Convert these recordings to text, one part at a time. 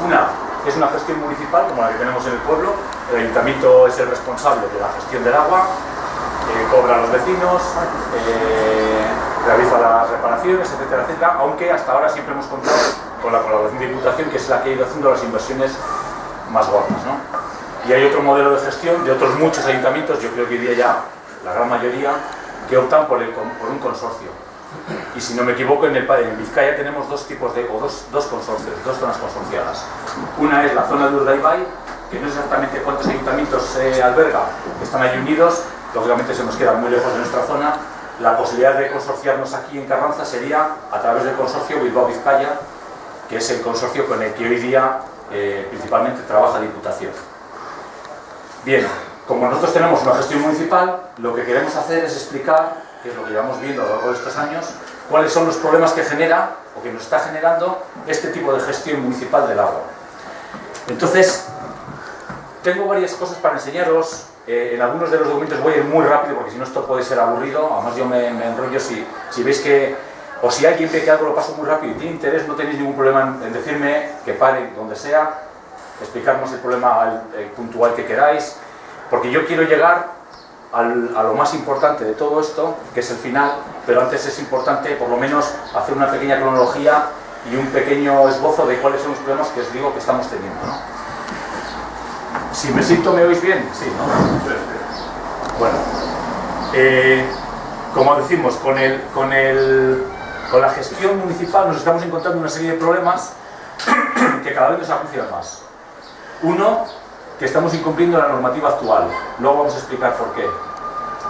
Una es una gestión municipal, como la que tenemos en el pueblo. El ayuntamiento es el responsable de la gestión del agua, cobra a los vecinos, realiza las reparaciones, etcétera, etcétera, aunque hasta ahora siempre hemos contado con la colaboración de Diputación, que es la que ha ido haciendo las inversiones más gordas, ¿no? Y hay otro modelo de gestión de otros muchos ayuntamientos, yo creo que hoy día ya la gran mayoría, que optan por un consorcio. Y si no me equivoco, en Vizcaya tenemos dos consorcios, dos zonas consorciadas. Una es la zona de Urdaibai, que no sé exactamente cuántos ayuntamientos se alberga, que están ahí unidos, lógicamente se nos queda muy lejos de nuestra zona. La posibilidad de consorciarnos aquí en Carranza sería a través del consorcio Bilbao-Vizcaya, que es el consorcio con el que hoy día principalmente trabaja Diputación. Bien, como nosotros tenemos una gestión municipal, lo que queremos hacer es explicar, que es lo que llevamos viendo a lo largo de estos años, cuáles son los problemas que genera o que nos está generando este tipo de gestión municipal del agua. Entonces, tengo varias cosas para enseñaros. En algunos de los documentos voy a ir muy rápido porque si no esto puede ser aburrido. Además yo me enrollo si veis que, o si alguien ve que algo lo paso muy rápido y tiene interés, no tenéis ningún problema en decirme que pare donde sea, explicarnos el problema puntual que queráis, porque yo quiero llegar a lo más importante de todo esto, que es el final, pero antes es importante por lo menos hacer una pequeña cronología y un pequeño esbozo de cuáles son los problemas que os digo que estamos teniendo, ¿no? Si me siento, ¿me oís bien? Sí, ¿no? Bueno, como decimos, con la gestión municipal nos estamos encontrando una serie de problemas que cada vez nos acucian más. Uno, que estamos incumpliendo la normativa actual. Luego vamos a explicar por qué.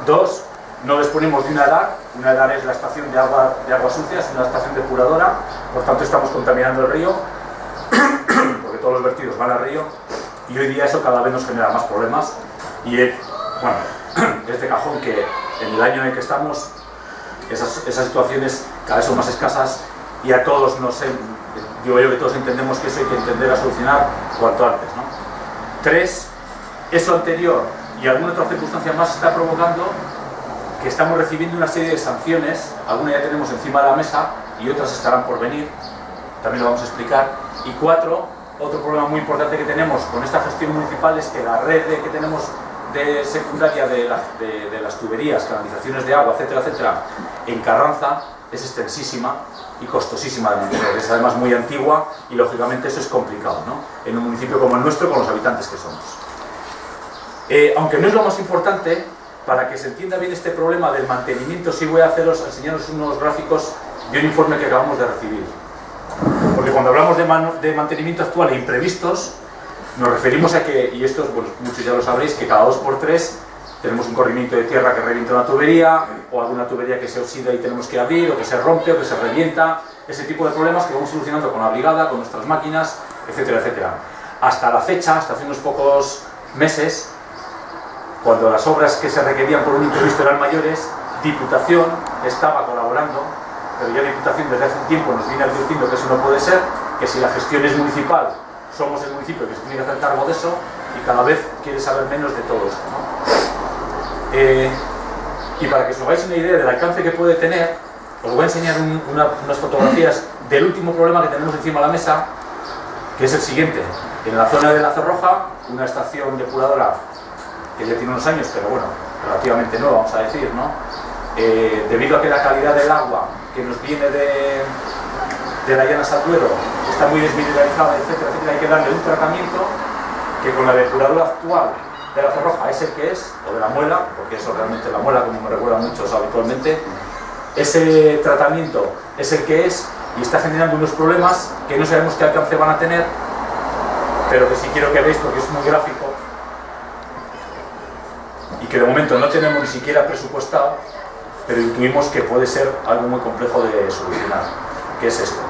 Dos, no disponemos de una EDAR. Una EDAR es la estación de aguas sucias, una estación depuradora, por tanto estamos contaminando el río, porque todos los vertidos van al río. Y hoy día eso cada vez nos genera más problemas y bueno, es de cajón que en el año en el que estamos esas situaciones cada vez son más escasas y a todos digo yo que todos entendemos que eso hay que entender a solucionar cuanto antes, ¿no? Tres, eso anterior y alguna otra circunstancia más está provocando que estamos recibiendo una serie de sanciones, algunas ya tenemos encima de la mesa y otras estarán por venir, también lo vamos a explicar. Y cuatro, otro problema muy importante que tenemos con esta gestión municipal es que la red que tenemos de secundaria de las tuberías, canalizaciones de agua, etcétera, etcétera, en Carranza es extensísima y costosísima de mantener. Es además muy antigua y lógicamente eso es complicado, ¿no? En un municipio como el nuestro, con los habitantes que somos. Aunque no es lo más importante, para que se entienda bien este problema del mantenimiento, sí voy a enseñaros unos gráficos de un informe que acabamos de recibir. Porque cuando hablamos de mantenimiento actual e imprevistos, nos referimos a que, y esto bueno, muchos ya lo sabréis, que cada 2x3 tenemos un corrimiento de tierra que revienta una tubería, o alguna tubería que se oxida y tenemos que abrir, o que se rompe, o que se revienta, ese tipo de problemas que vamos solucionando con la brigada, con nuestras máquinas, etcétera, etcétera. Hasta la fecha, hasta hace unos pocos meses, cuando las obras que se requerían por un imprevisto eran mayores, Diputación estaba colaborando, pero ya la Diputación desde hace un tiempo nos viene advirtiendo que eso no puede ser, que si la gestión es municipal, somos el municipio que se tiene que hacer cargo de eso y cada vez quiere saber menos de todo esto, ¿no? Y para que os hagáis una idea del alcance que puede tener, os voy a enseñar unas fotografías del último problema que tenemos encima de la mesa, que es el siguiente. En la zona de la Zorroja, una estación depuradora que ya tiene unos años, pero bueno, relativamente nueva, vamos a decir, ¿no? Debido a que la calidad del agua que nos viene de la Llanas al Duero está muy desmineralizada, etcétera, etcétera, hay que darle un tratamiento que con la depuradora actual de la Zorroja es el que es, o de la Muela, porque eso realmente la Muela, como me recuerdan muchos habitualmente, ese tratamiento es el que es y está generando unos problemas que no sabemos qué alcance van a tener, pero que sí quiero que veáis porque es muy gráfico y que de momento no tenemos ni siquiera presupuestado, pero intuimos que puede ser algo muy complejo de solucionar, que es esto.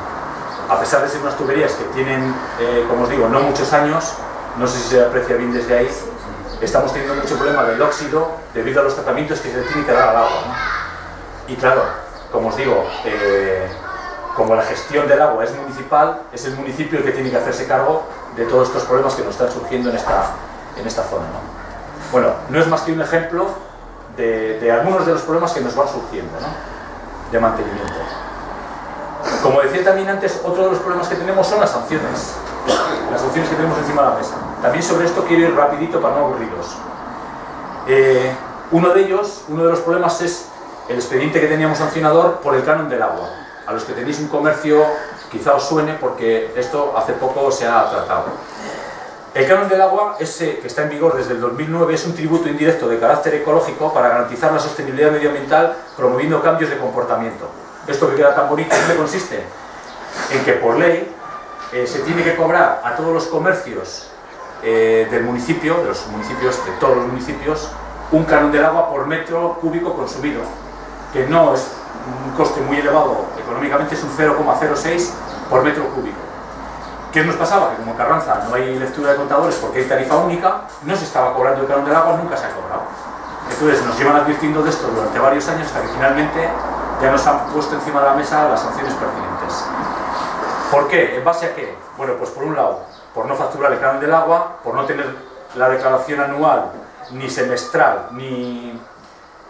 A pesar de ser unas tuberías que tienen, como os digo, no muchos años, no sé si se aprecia bien desde ahí, estamos teniendo mucho problema del óxido debido a los tratamientos que se le tiene que dar al agua, ¿no? Y claro, como os digo, como la gestión del agua es municipal, es el municipio el que tiene que hacerse cargo de todos estos problemas que nos están surgiendo en esta zona, ¿no? Bueno, no es más que un ejemplo de algunos de los problemas que nos van surgiendo, ¿no? De mantenimiento. Como decía también antes, otro de los problemas que tenemos son las sanciones. las opciones que tenemos encima de la mesa. También sobre esto quiero ir rapidito para no aburriros. Uno de los problemas es el expediente que teníamos sancionador por el canon del agua. A los que tenéis un comercio quizá os suene porque esto hace poco se ha tratado. El canon del agua, ese que está en vigor desde el 2009, es un tributo indirecto de carácter ecológico para garantizar la sostenibilidad medioambiental promoviendo cambios de comportamiento. Esto que queda tan bonito, ¿en qué consiste? En que por ley se tiene que cobrar a todos los comercios del municipio, de todos los municipios, un canon del agua por metro cúbico consumido, que no es un coste muy elevado económicamente, es un 0,06 por metro cúbico. ¿Qué nos pasaba? Que como en Carranza no hay lectura de contadores porque hay tarifa única, no se estaba cobrando el canon del agua, nunca se ha cobrado. Entonces nos llevan advirtiendo de esto durante varios años hasta que finalmente ya nos han puesto encima de la mesa las sanciones pertinentes. ¿Por qué? ¿En base a qué? Bueno, pues por un lado, por no facturar el canon del agua, por no tener la declaración anual, ni semestral, ni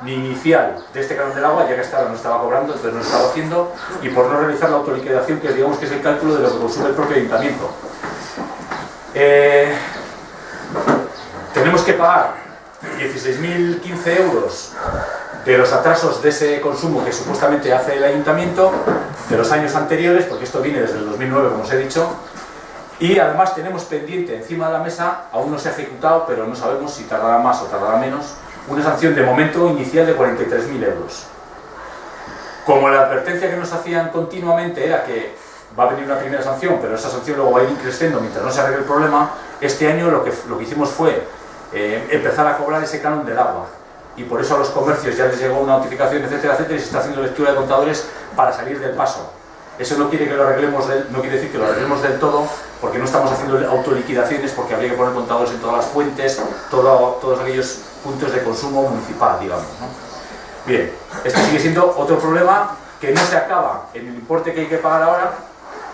inicial de este canon del agua, ya que hasta ahora no estaba cobrando, entonces no lo estaba haciendo, y por no realizar la autoliquidación, que digamos que es el cálculo de lo que consume el propio ayuntamiento. Tenemos que pagar 16.015 euros de los atrasos de ese consumo que supuestamente hace el ayuntamiento de los años anteriores, porque esto viene desde el 2009, como os he dicho, y además tenemos pendiente encima de la mesa, aún no se ha ejecutado, pero no sabemos si tardará más o tardará menos, una sanción de momento inicial de 43.000 euros. Como la advertencia que nos hacían continuamente era que va a venir una primera sanción, pero esa sanción luego va a ir creciendo mientras no se arregle el problema, este año lo que hicimos fue empezar a cobrar ese canon del agua. Y por eso a los comercios ya les llegó una notificación, etcétera, etcétera, y se está haciendo lectura de contadores para salir del paso. Eso no quiere decir que lo arreglemos del todo, porque no estamos haciendo autoliquidaciones, porque habría que poner contadores en todas las fuentes, todos aquellos puntos de consumo municipal, digamos, ¿no? Bien, esto sigue siendo otro problema que no se acaba en el importe que hay que pagar ahora,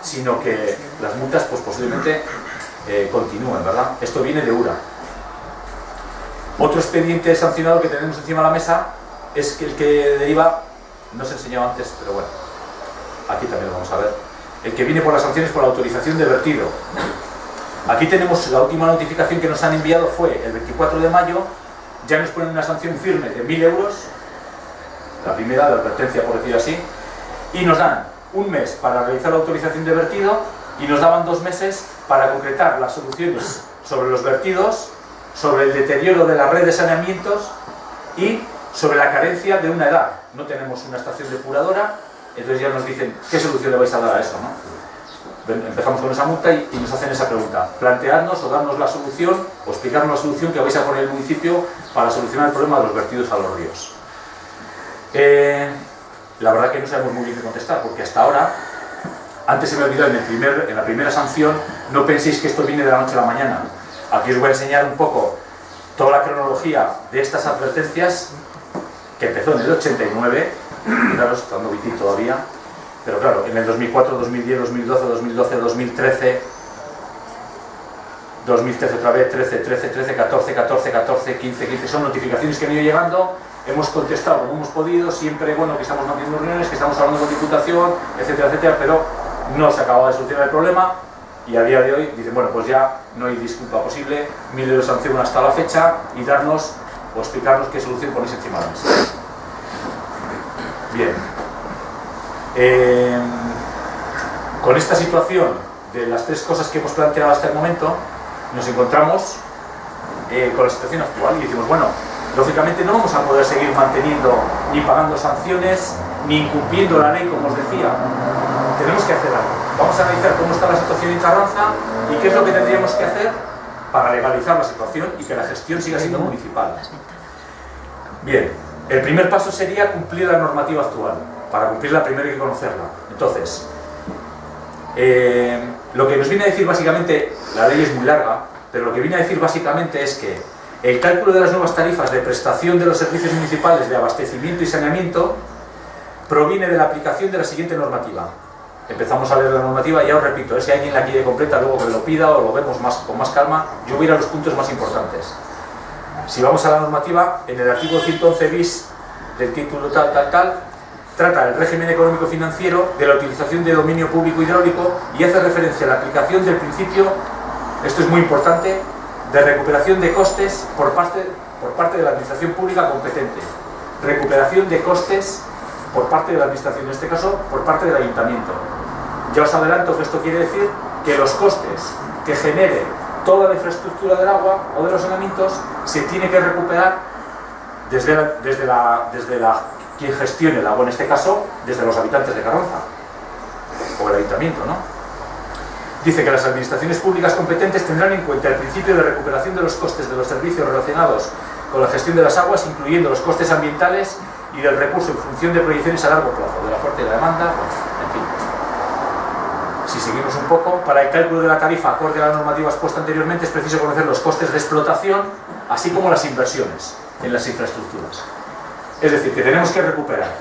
sino que las multas pues posiblemente continúen, ¿verdad? Esto viene de URA. Otro expediente sancionado que tenemos encima de la mesa es que el que deriva, no se enseñó antes, pero bueno, aquí también lo vamos a ver, el que viene por las sanciones por la autorización de vertido. Aquí tenemos la última notificación que nos han enviado, fue el 24 de mayo, ya nos ponen una sanción firme de 1.000 euros, la primera de advertencia por decir así, y nos dan un mes para realizar la autorización de vertido y nos daban 2 meses para concretar las soluciones sobre los vertidos, sobre el deterioro de la red de saneamientos y sobre la carencia de una edad. No tenemos una estación depuradora, entonces ya nos dicen qué solución le vais a dar a eso, ¿no? Empezamos con esa multa y nos hacen esa pregunta: planteadnos o darnos la solución o explicarnos la solución que vais a poner el municipio para solucionar el problema de los vertidos a los ríos. La verdad que no sabemos muy bien qué contestar, porque hasta ahora, antes se me olvidó en la primera sanción, no penséis que esto viene de la noche a la mañana. Aquí os voy a enseñar un poco toda la cronología de estas advertencias, que empezó en el 89, miraros, está dando bitil todavía, pero claro, en el 2004, 2010, 2012, 2012, 2013, 2013 otra vez, 13, 13, 13, 14, 14, 14, 15, 15, son notificaciones que han ido llegando, hemos contestado como hemos podido, siempre, bueno, que estamos manteniendo reuniones, que estamos hablando con Diputación, etcétera, etcétera, pero no se acababa de solucionar el problema, y a día de hoy dicen, bueno, pues ya no hay disculpa posible, 1.000 euros de sanción hasta la fecha, y darnos o explicarnos qué solución ponéis encima de la mesa. Bien. Con esta situación de las 3 cosas que hemos planteado hasta el momento, nos encontramos con la situación actual y decimos, bueno, lógicamente no vamos a poder seguir manteniendo ni pagando sanciones ni incumpliendo la ley, como os decía. Tenemos que hacer algo. Vamos a analizar cómo está la situación en Carranza y qué es lo que tendríamos que hacer para legalizar la situación y que la gestión siga siendo municipal. Bien, el primer paso sería cumplir la normativa actual. Para cumplirla primero hay que conocerla. Entonces, lo que nos viene a decir básicamente, la ley es muy larga, pero lo que viene a decir básicamente es que el cálculo de las nuevas tarifas de prestación de los servicios municipales de abastecimiento y saneamiento proviene de la aplicación de la siguiente normativa. Empezamos a leer la normativa y ya os repito, si alguien la quiere completa luego que me lo pida o lo vemos con más calma, yo voy a ir a los puntos más importantes. Si vamos a la normativa, en el artículo 111 bis del título tal, trata el régimen económico-financiero de la utilización de dominio público hidráulico y hace referencia a la aplicación del principio esto es muy importante, de recuperación de costes por parte de la administración pública competente. Recuperación de costes por parte de la administración, en este caso por parte del ayuntamiento. Ya os adelanto que esto quiere decir que los costes que genere toda la infraestructura del agua o de los saneamientos se tiene que recuperar desde quien gestione el agua, en este caso desde los habitantes de Carranza o el ayuntamiento, ¿no? Dice que las administraciones públicas competentes tendrán en cuenta el principio de recuperación de los costes de los servicios relacionados con la gestión de las aguas, incluyendo los costes ambientales y del recurso en función de proyecciones a largo plazo, de la oferta y la demanda, en fin. Si seguimos un poco, para el cálculo de la tarifa acorde a la normativa expuesta anteriormente es preciso conocer los costes de explotación, así como las inversiones en las infraestructuras. Es decir, que tenemos que recuperar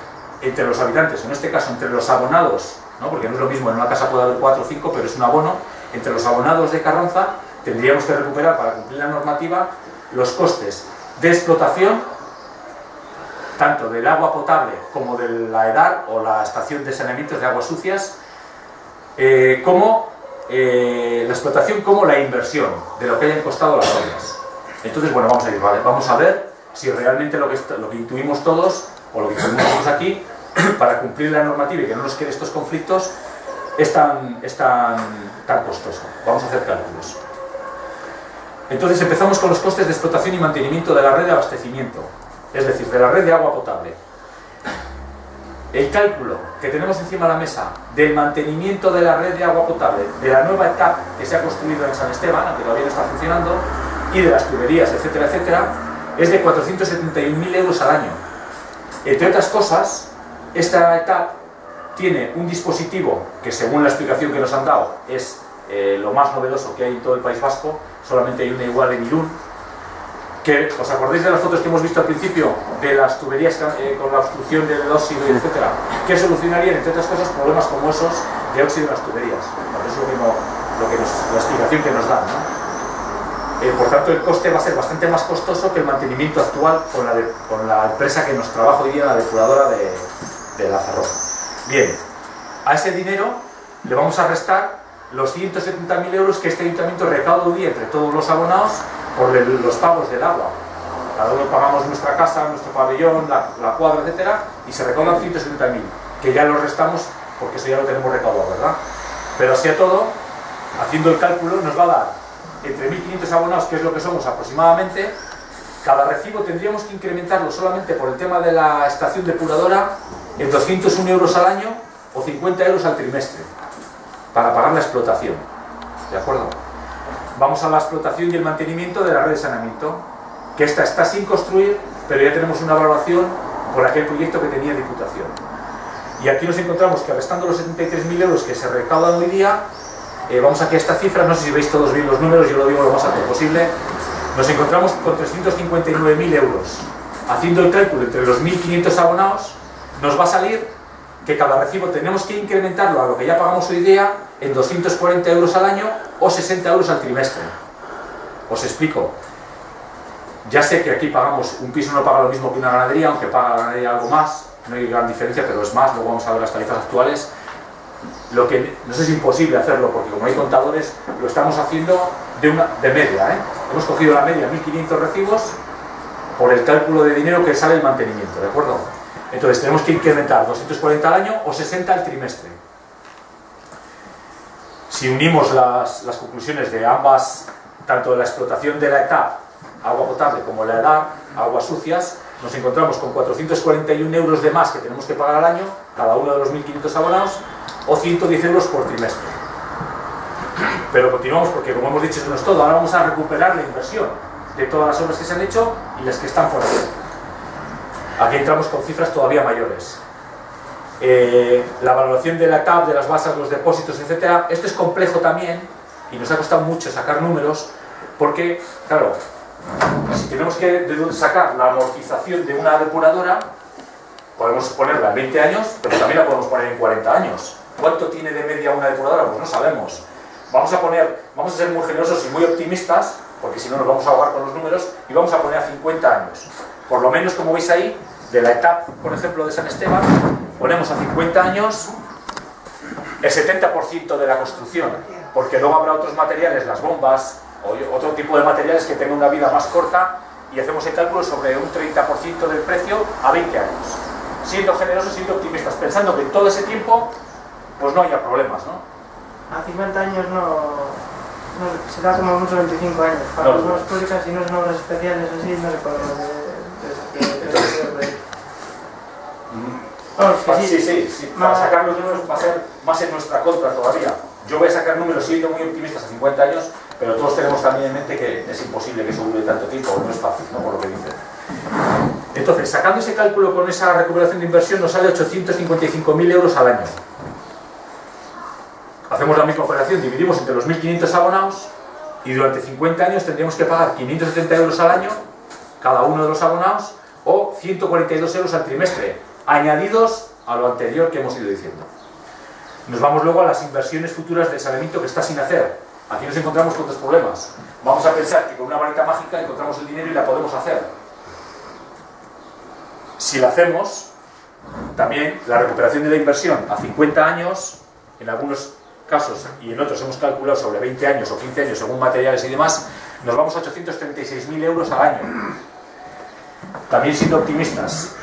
entre los habitantes, en este caso entre los abonados, ¿no? Porque no es lo mismo, en una casa puede haber 4 o 5, pero es un abono, entre los abonados de Carranza tendríamos que recuperar, para cumplir la normativa, los costes de explotación, tanto del agua potable como de la EDAR o la estación de saneamiento de aguas sucias, como la explotación como la inversión de lo que hayan costado las obras. Entonces, bueno, vamos a ir, ¿vale? Vamos a ver si realmente lo que intuimos todos, o lo que intuimos todos aquí, para cumplir la normativa y que no nos quede estos conflictos, es tan costoso. Vamos a hacer cálculos. Entonces empezamos con los costes de explotación y mantenimiento de la red de abastecimiento, es decir, de la red de agua potable. El cálculo que tenemos encima de la mesa del mantenimiento de la red de agua potable, de la nueva etapa que se ha construido en San Esteban, aunque todavía no está funcionando, y de las tuberías, etcétera, etcétera, es de 471.000 euros al año. Entre otras cosas, esta etapa tiene un dispositivo que, según la explicación que nos han dado, es lo más novedoso que hay en todo el País Vasco. Solamente hay una igual en Irún. Que, ¿os acordáis de las fotos que hemos visto al principio de las tuberías con la obstrucción del óxido y etcétera? Que solucionarían, entre otras cosas, problemas como esos de óxido en las tuberías. Eso es la explicación que nos dan, ¿no? Por tanto, el coste va a ser bastante más costoso que el mantenimiento actual con la empresa que nos trabaja hoy día, la depuradora de Lazarroja. Bien, a ese dinero le vamos a restar los 170.000 euros que este ayuntamiento recauda hoy día entre todos los abonados por los pagos del agua. Cada uno pagamos nuestra casa, nuestro pabellón, la cuadra, etcétera, y se recaudan 170.000, que ya los restamos porque eso ya lo tenemos recaudado, ¿verdad? Pero así a todo, haciendo el cálculo, nos va a dar entre 1.500 abonados, que es lo que somos aproximadamente. Cada recibo tendríamos que incrementarlo solamente por el tema de la estación depuradora en 201 euros al año o 50 euros al trimestre para pagar la explotación. ¿De acuerdo? Vamos a la explotación y el mantenimiento de la red de saneamiento, que esta está sin construir, pero ya tenemos una valoración por aquel proyecto que tenía Diputación. Y aquí nos encontramos que, restando los 73.000 euros que se recaudan hoy día, vamos aquí a esta cifra, no sé si veis todos bien los números, yo lo digo lo más alto posible, nos encontramos con 359.000 euros. Haciendo el cálculo entre los 1.500 abonados, nos va a salir que cada recibo tenemos que incrementarlo a lo que ya pagamos hoy día en 240 euros al año o 60 euros al trimestre. Os explico. Ya sé que aquí pagamos, un piso no paga lo mismo que una ganadería, aunque paga la ganadería algo más, no hay gran diferencia, pero es más, luego vamos a ver las tarifas actuales. Lo que no es imposible hacerlo, porque como hay contadores, lo estamos haciendo de media, ¿eh? Hemos cogido la media, 1.500 recibos, por el cálculo de dinero que sale el mantenimiento, ¿de acuerdo? Entonces tenemos que incrementar 240 al año o 60 al trimestre. Si unimos las conclusiones de ambas, tanto de la explotación de la etapa, agua potable, como la EDAR, aguas sucias, nos encontramos con 441 euros de más que tenemos que pagar al año, cada uno de los 1.500 abonados, o 110 euros por trimestre. Pero continuamos porque, como hemos dicho, eso no es todo. Ahora vamos a recuperar la inversión de todas las obras que se han hecho y las que están por hacer. Aquí entramos con cifras todavía mayores. La valoración de la TAP, de las bases, los depósitos, etc. Esto es complejo también y nos ha costado mucho sacar números porque, claro, si tenemos que sacar la amortización de una depuradora, podemos ponerla en 20 años, pero también la podemos poner en 40 años. ¿Cuánto tiene de media una depuradora? Pues no sabemos. Vamos a ser muy generosos y muy optimistas, porque si no nos vamos a ahogar con los números, y vamos a poner a 50 años. Por lo menos, como veis ahí, de la etapa, por ejemplo, de San Esteban, ponemos a 50 años el 70% de la construcción. porque luego habrá otros materiales, las bombas o otro tipo de materiales que tengan una vida más corta, y hacemos el cálculo sobre un 30% del precio a 20 años, siendo generosos, siendo optimistas, pensando que en todo ese tiempo pues no haya problemas, ¿no? A 50 años no será como mucho 25 años. Para las obras públicas, si no son obras especiales así, no se puede sí. Para sacar los números va a ser más en nuestra contra todavía. Yo voy a sacar números siendo muy optimistas a 50 años, pero todos tenemos también en mente que es imposible que eso dure tanto tiempo, no es fácil, ¿no? Por lo que dicen. Entonces, sacando ese cálculo con esa recuperación de inversión, nos sale 855.000 euros al año. Hacemos la misma operación, dividimos entre los 1.500 abonados y durante 50 años tendríamos que pagar 570 euros al año, cada uno de los abonados, o 142 euros al trimestre, añadidos a lo anterior que hemos ido diciendo. Nos vamos luego a las inversiones futuras de saneamiento que está sin hacer. Aquí nos encontramos con dos problemas. Vamos a pensar que con una varita mágica encontramos el dinero y la podemos hacer. Si la hacemos, también la recuperación de la inversión a 50 años, en algunos casos y en otros hemos calculado sobre 20 años o 15 años según materiales y demás, nos vamos a 836.000 euros al año. También siendo optimistas,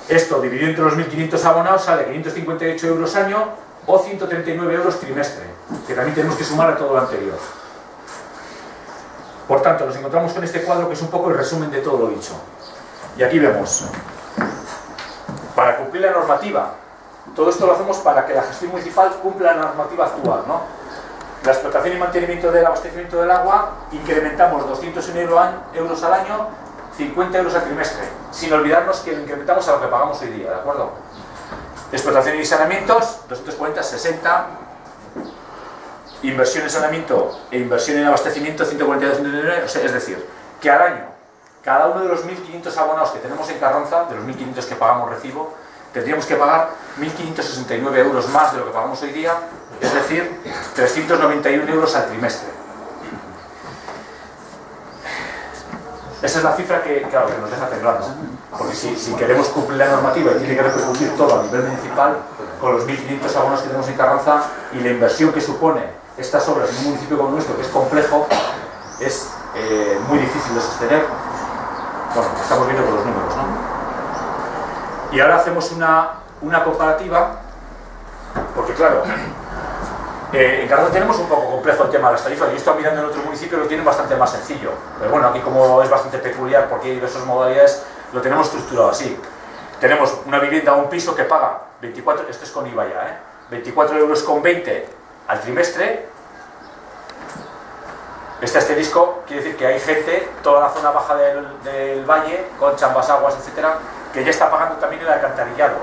esto dividido entre los 1.500 abonados sale 558 euros año o 139 euros trimestre, que también tenemos que sumar a todo lo anterior. Por tanto, nos encontramos con este cuadro que es un poco el resumen de todo lo dicho. Y aquí vemos, para cumplir la normativa, todo esto lo hacemos para que la gestión municipal cumpla la normativa actual, ¿no? La explotación y mantenimiento del abastecimiento del agua, incrementamos 201 euros al año, 50 euros al trimestre, sin olvidarnos que lo incrementamos a lo que pagamos hoy día, ¿de acuerdo? Explotación y saneamientos, 240, 60. Inversión en saneamiento e inversión en abastecimiento, 142, 199. O sea, es decir, que al año, cada uno de los 1.500 abonados que tenemos en Carranza, de los 1.500 que pagamos recibo, tendríamos que pagar 1.569 euros más de lo que pagamos hoy día, es decir, 391 euros al trimestre. Esa es la cifra que, claro, que nos deja temblando, porque si queremos cumplir la normativa y tiene que repercutir todo a nivel municipal, con los 1.500 abonos que tenemos en Carranza y la inversión que supone estas obras en un municipio como nuestro, que es complejo, es muy difícil de sostener. Bueno, estamos viendo con los números, ¿no? Y ahora hacemos una comparativa, porque claro, en Carranza tenemos un poco complejo el tema de las tarifas. Yo he estado mirando en otros municipios, lo tienen bastante más sencillo. Pero bueno, aquí como es bastante peculiar porque hay diversas modalidades, lo tenemos estructurado así. Tenemos una vivienda o un piso que paga 24, esto es con IVA ya, 24,20 euros al trimestre. Este asterisco quiere decir que hay gente, toda la zona baja del valle, con Chambasaguas, etcétera, que ya está pagando también el alcantarillado.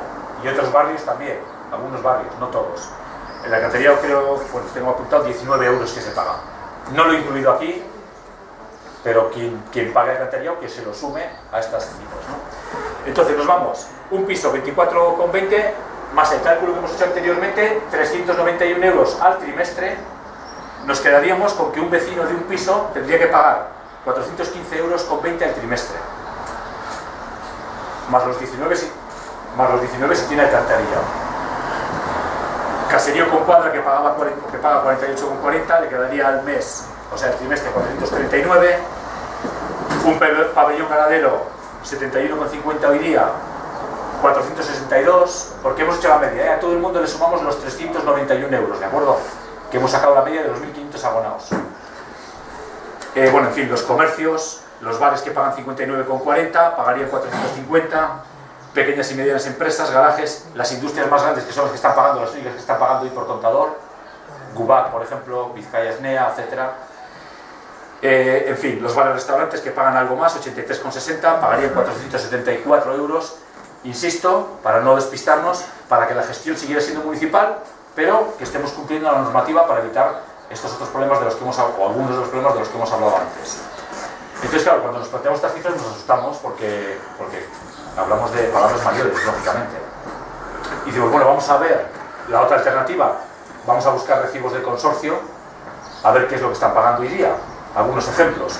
Y otros barrios también, algunos barrios, no todos. El alcantarillado creo, bueno, tengo apuntado 19 euros que se paga. No lo he incluido aquí, pero quien pague el alcantarillado que se lo sume a estas cifras, ¿no? Entonces nos vamos, un piso 24,20 más el cálculo que hemos hecho anteriormente, 391 euros al trimestre. Nos quedaríamos con que un vecino de un piso tendría que pagar 415,20 euros al trimestre, más los 19 si tiene alcantarillado. Caserío con cuadra que paga 48,40, le quedaría al mes, o sea, el trimestre, 439. Un pabellón ganadero, 71,50 hoy día, 462, porque hemos hecho la media, a todo el mundo le sumamos los 391 euros, ¿de acuerdo? Que hemos sacado la media de los 1.500 abonados. Bueno, en fin, los comercios, los bares que pagan 59,40, pagarían 450. Pequeñas y medianas empresas, garajes, las industrias más grandes que son las que están pagando, las únicas que están pagando hoy por contador, Gubac, por ejemplo, Vizcaya Snea, etc. En fin, los bares restaurantes que pagan algo más, 83,60, pagarían 474 euros. Insisto, para no despistarnos, para que la gestión siguiera siendo municipal, pero que estemos cumpliendo la normativa para evitar estos otros problemas de los que hemos hablado, o algunos de los problemas de los que hemos hablado antes. Entonces, claro, cuando nos planteamos estas cifras nos asustamos porque hablamos de palabras mayores, lógicamente. Y digo, bueno, vamos a ver la otra alternativa. Vamos a buscar recibos del consorcio, a ver qué es lo que están pagando hoy día. Algunos ejemplos.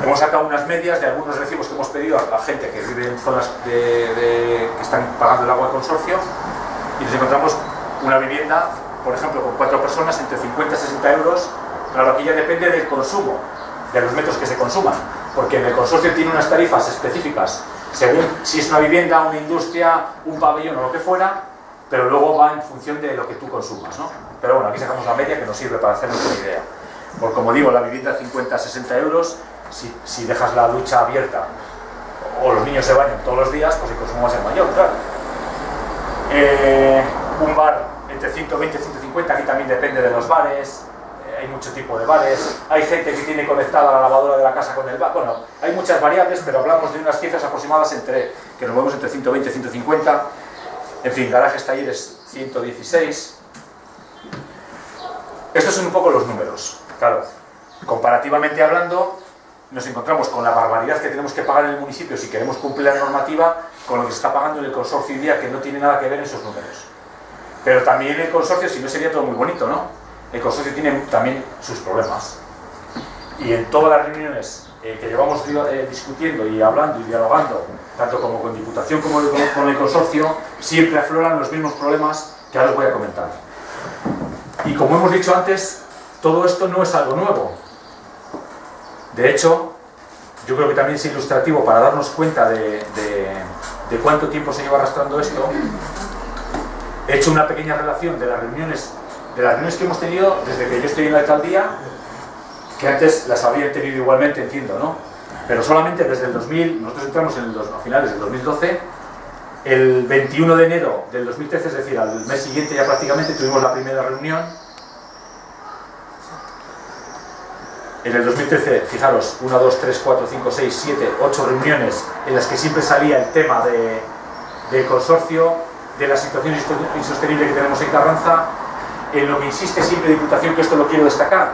Hemos sacado unas medias de algunos recibos que hemos pedido a gente que vive en zonas que están pagando el agua del consorcio, y nos encontramos una vivienda por ejemplo, con 4 personas entre 50 y 60 euros. Claro, aquí ya depende del consumo, de los metros que se consuman, porque en el consorcio tiene unas tarifas específicas, según si es una vivienda, una industria, un pabellón o lo que fuera, pero luego va en función de lo que tú consumas, ¿no? Pero bueno, aquí sacamos la media que nos sirve para hacernos una idea. Por como digo, la vivienda 50-60 euros, si dejas la ducha abierta o los niños se bañan todos los días, pues el consumo va a ser mayor, claro. Un bar entre 120 y 150, aquí también depende de los bares, hay mucho tipo de bares, hay gente que tiene conectada la lavadora de la casa con el bar, bueno, hay muchas variables, pero hablamos de unas cifras aproximadas que nos movemos entre 120 y 150, en fin, garajes, talleres 116. Estos son un poco los números, claro, comparativamente hablando, nos encontramos con la barbaridad que tenemos que pagar en el municipio si queremos cumplir la normativa con lo que se está pagando en el consorcio hoy día, que no tiene nada que ver en esos números. Pero también el consorcio, si no sería todo muy bonito, ¿no? El consorcio tiene también sus problemas. Y en todas las reuniones que llevamos discutiendo y hablando y dialogando, tanto como con Diputación como con el consorcio, siempre afloran los mismos problemas que ahora os voy a comentar. Y como hemos dicho antes, todo esto no es algo nuevo. De hecho, yo creo que también es ilustrativo para darnos cuenta de cuánto tiempo se lleva arrastrando esto. He hecho una pequeña relación de las reuniones que hemos tenido desde que yo estoy en la alcaldía, que antes las habrían tenido igualmente, entiendo, ¿no? Pero solamente desde el 2000, nosotros entramos a finales del 2012, el 21 de enero del 2013, es decir, al mes siguiente ya prácticamente tuvimos la primera reunión. En el 2013, fijaros, 1, 2, 3, 4, 5, 6, 7, 8 reuniones en las que siempre salía el tema del consorcio, de la situación insostenible que tenemos en Carranza, en lo que insiste siempre Diputación, que esto lo quiero destacar.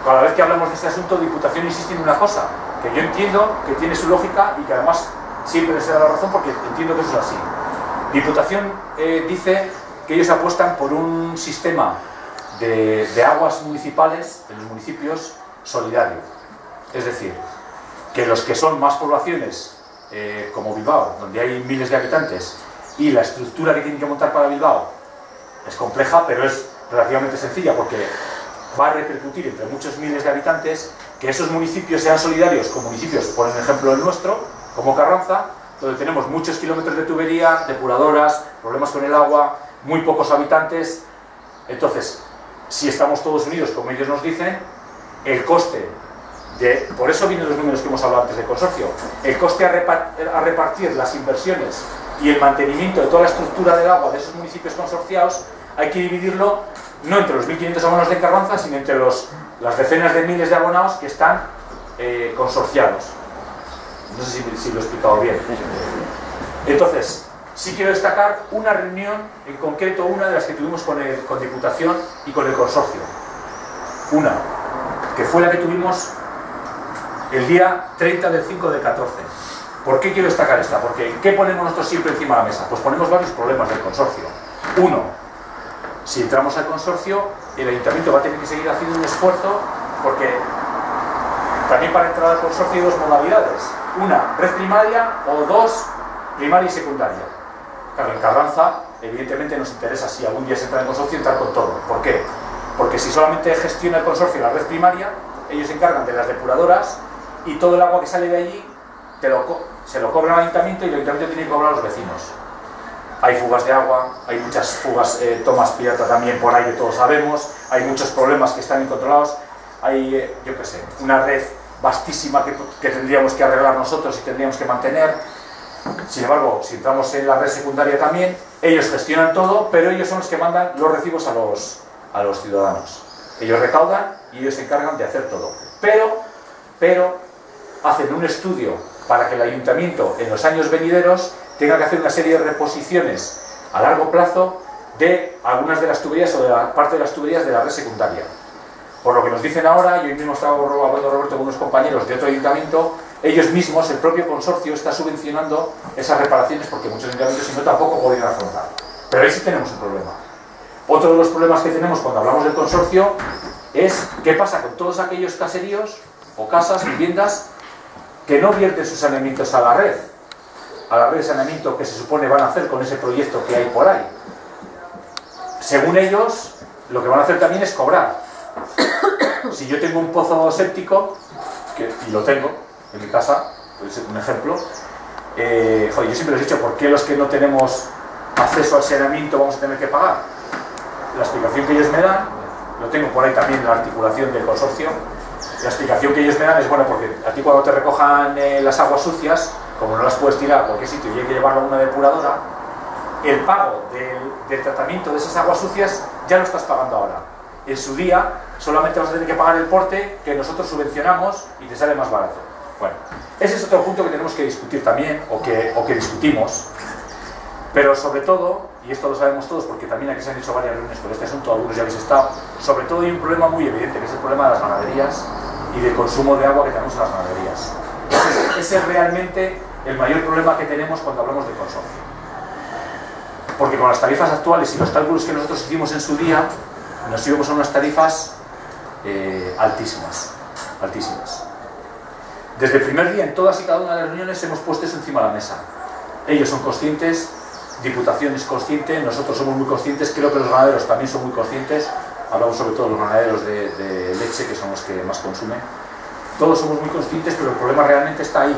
Cada vez que hablamos de este asunto, Diputación insiste en una cosa, que yo entiendo que tiene su lógica y que además siempre les da la razón porque entiendo que eso es así. Diputación dice que ellos apuestan por un sistema de aguas municipales en los municipios solidario. Es decir, que los que son más poblaciones, como Bilbao, donde hay miles de habitantes, y la estructura que tienen que montar para Bilbao es compleja, pero es relativamente sencilla porque va a repercutir entre muchos miles de habitantes, que esos municipios sean solidarios con municipios, por ejemplo el nuestro, como Carranza, donde tenemos muchos kilómetros de tubería, depuradoras, problemas con el agua, muy pocos habitantes. Entonces, si estamos todos unidos, como ellos nos dicen, el coste por eso vienen los números que hemos hablado antes del consorcio, el coste a repartir las inversiones y el mantenimiento de toda la estructura del agua de esos municipios consorciados, hay que dividirlo no entre los 1.500 abonados de Carranza, sino entre las decenas de miles de abonados que están consorciados. No sé si lo he explicado bien. Entonces, sí quiero destacar una reunión, en concreto una de las que tuvimos con Diputación y con el consorcio. Una, que fue la que tuvimos el día 30 del 5 del 14. ¿Por qué quiero destacar esta? Porque ¿qué ponemos nosotros siempre encima de la mesa? Pues ponemos varios problemas del consorcio. Uno, si entramos al consorcio, el ayuntamiento va a tener que seguir haciendo un esfuerzo, porque también para entrar al consorcio hay dos modalidades. Una, red primaria, o dos, primaria y secundaria. Claro, en Carranza, evidentemente nos interesa, si algún día se entra en el consorcio, entrar con todo. ¿Por qué? Porque si solamente gestiona el consorcio la red primaria, ellos se encargan de las depuradoras y todo el agua que sale de allí se lo cobra al ayuntamiento y el ayuntamiento tiene que cobrar a los vecinos. Hay fugas de agua, hay muchas fugas, tomas pirata también por ahí que todos sabemos, hay muchos problemas que están incontrolados, hay, yo qué sé, una red vastísima que tendríamos que arreglar nosotros y tendríamos que mantener. Sin embargo, si entramos en la red secundaria también, ellos gestionan todo, pero ellos son los que mandan los recibos a los ciudadanos. Ellos recaudan y ellos se encargan de hacer todo. Pero hacen un estudio para que el ayuntamiento en los años venideros tenga que hacer una serie de reposiciones a largo plazo de algunas de las tuberías o de la parte de las tuberías de la red secundaria. Por lo que nos dicen ahora, yo mismo estaba hablando, Roberto, con unos compañeros de otro ayuntamiento, ellos mismos, el propio consorcio, está subvencionando esas reparaciones porque muchos ayuntamientos si no tampoco podrían afrontar. Pero ahí sí tenemos un problema. Otro de los problemas que tenemos cuando hablamos del consorcio es qué pasa con todos aquellos caseríos o casas, viviendas, que no vierten sus saneamientos a la red de saneamiento que se supone van a hacer con ese proyecto que hay por ahí. según ellos, lo que van a hacer también es cobrar. Si yo tengo un pozo séptico, y lo tengo en mi casa, puede ser un ejemplo, joder, yo siempre les he dicho, ¿por qué los que no tenemos acceso al saneamiento vamos a tener que pagar? La explicación que ellos me dan, lo tengo por ahí también en la articulación del consorcio, la explicación que ellos me dan es, bueno, porque a ti cuando te recojan las aguas sucias, como no las puedes tirar a cualquier sitio y hay que llevarlo a una depuradora, el pago del tratamiento de esas aguas sucias ya lo estás pagando ahora. En su día solamente vas a tener que pagar el porte que nosotros subvencionamos y te sale más barato. Bueno, ese es otro punto que tenemos que discutir también, o que discutimos, pero sobre todo, y esto lo sabemos todos porque también aquí se han hecho varias reuniones por este asunto, algunos ya habéis estado, sobre todo hay un problema muy evidente, que es el problema de las ganaderías y del consumo de agua que tenemos en las ganaderías. Ese es realmente el mayor problema que tenemos cuando hablamos de consorcio. Porque con las tarifas actuales y los cálculos que nosotros hicimos en su día, nos íbamos a unas tarifas altísimas, altísimas. Desde el primer día, en todas y cada una de las reuniones, hemos puesto eso encima de la mesa. Ellos son conscientes, Diputación es consciente, nosotros somos muy conscientes, creo que los ganaderos también son muy conscientes, hablamos sobre todo de los ganaderos de leche, que son los que más consumen. Todos somos muy conscientes, pero el problema realmente está ahí.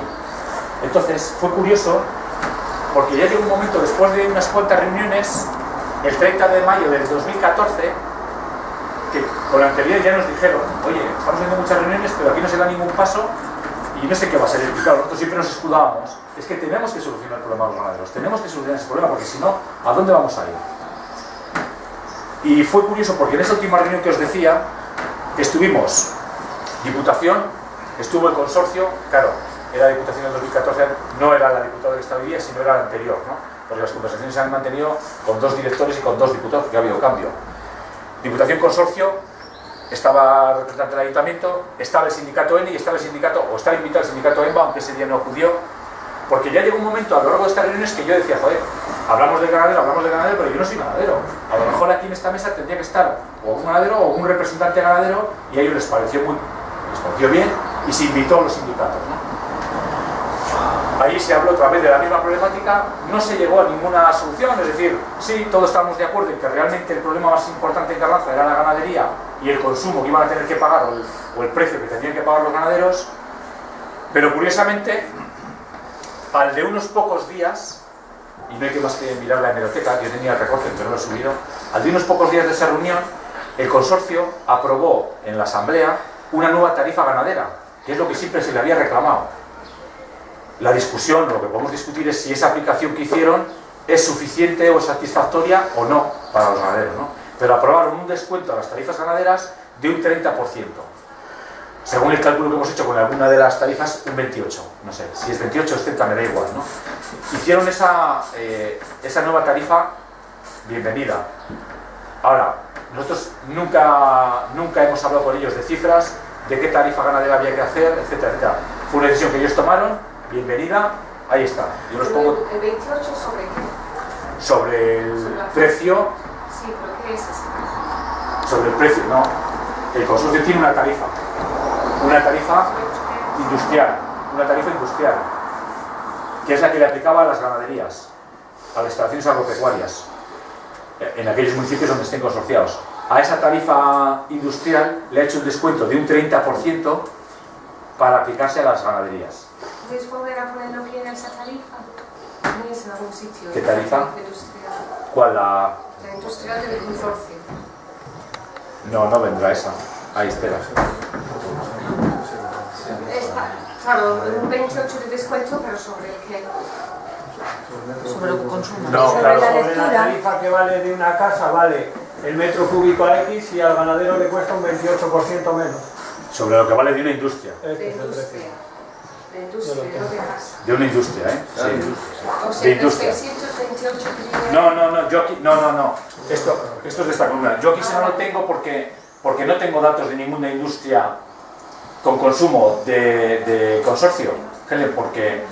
Entonces, fue curioso, porque ya llegó un momento, después de unas cuantas reuniones, el 30 de mayo del 2014, que con la anterior ya nos dijeron, oye, estamos haciendo muchas reuniones, pero aquí no se da ningún paso, y no sé qué va a ser. Y claro, nosotros siempre nos escudábamos, es que tenemos que solucionar el problema de los ganaderos, tenemos que solucionar ese problema, porque si no, ¿a dónde vamos a ir? Y fue curioso, porque en esa última reunión que os decía, estuvimos Diputación, estuvo el consorcio, claro, era la Diputación del 2014, no era la diputada que estaba hoy día, sino era la anterior, ¿no? Porque las conversaciones se han mantenido con 2 directores y con 2 diputados, porque ha habido cambio. Diputación Consorcio, estaba el representante del ayuntamiento, estaba el sindicato N y estaba el sindicato, o estaba invitado el sindicato EMBA, aunque ese día no acudió, porque ya llegó un momento a lo largo de estas reuniones que yo decía, joder, hablamos de ganadero, pero yo no soy ganadero. A lo mejor aquí en esta mesa tendría que estar o un ganadero o un representante ganadero, y a ellos les pareció bien y se invitó a los sindicatos, ¿no? Ahí se habló otra vez de la misma problemática, no se llegó a ninguna solución, es decir, sí, todos estábamos de acuerdo en que realmente el problema más importante en Carranza era la ganadería y el consumo que iban a tener que pagar, o el precio que tenían que pagar los ganaderos, pero curiosamente, al de unos pocos días, y no hay que más que mirar la hemeroteca, yo tenía el recorte pero no lo he subido, al de unos pocos días de esa reunión, el consorcio aprobó en la asamblea una nueva tarifa ganadera, que es lo que siempre se le había reclamado. La discusión, lo que podemos discutir es si esa aplicación que hicieron es suficiente o satisfactoria o no para los ganaderos, ¿no? Pero aprobaron un descuento a las tarifas ganaderas de un 30%. Según el cálculo que hemos hecho con alguna de las tarifas, un 28%. No sé, si es 28 o es 30 me da igual, ¿no? Hicieron esa nueva tarifa, bienvenida. Ahora, nosotros nunca hemos hablado con ellos de cifras, de qué tarifa ganadera había que hacer, etcétera, etcétera. Fue una decisión que ellos tomaron. Bienvenida, ahí está. Yo los pongo. ¿El 28 sobre qué? Sobre el precio. Sí, pero ¿qué es ese? Sobre el precio, no. El consorcio tiene una tarifa industrial, que es la que le aplicaba a las ganaderías, a las instalaciones agropecuarias, en aquellos municipios donde estén consorciados. A esa tarifa industrial le ha hecho un descuento de un 30% para aplicarse a las ganaderías. ¿Puedes volver a poner lo que era esa tarifa? ¿No es en algún sitio? ¿Qué tarifa? La industrial. ¿Cuál? La industrial del consorcio. No vendrá esa. Ahí, espera. Claro, un 28 de descuento, pero ¿sobre el qué? Sobre lo que consume. No, sobre claro. sobre la tarifa que vale de una casa, vale el metro cúbico a X y al ganadero le cuesta un 28% menos. Sobre lo que vale de una industria. Este es el precio. De industria, no de casa. De una industria, ¿eh? Sí. O sea, De los industria. 628 que viene... No, yo aquí, no. Esto es de esta columna. Yo aquí no lo tengo porque no tengo datos de ninguna industria con consumo de consorcio, porque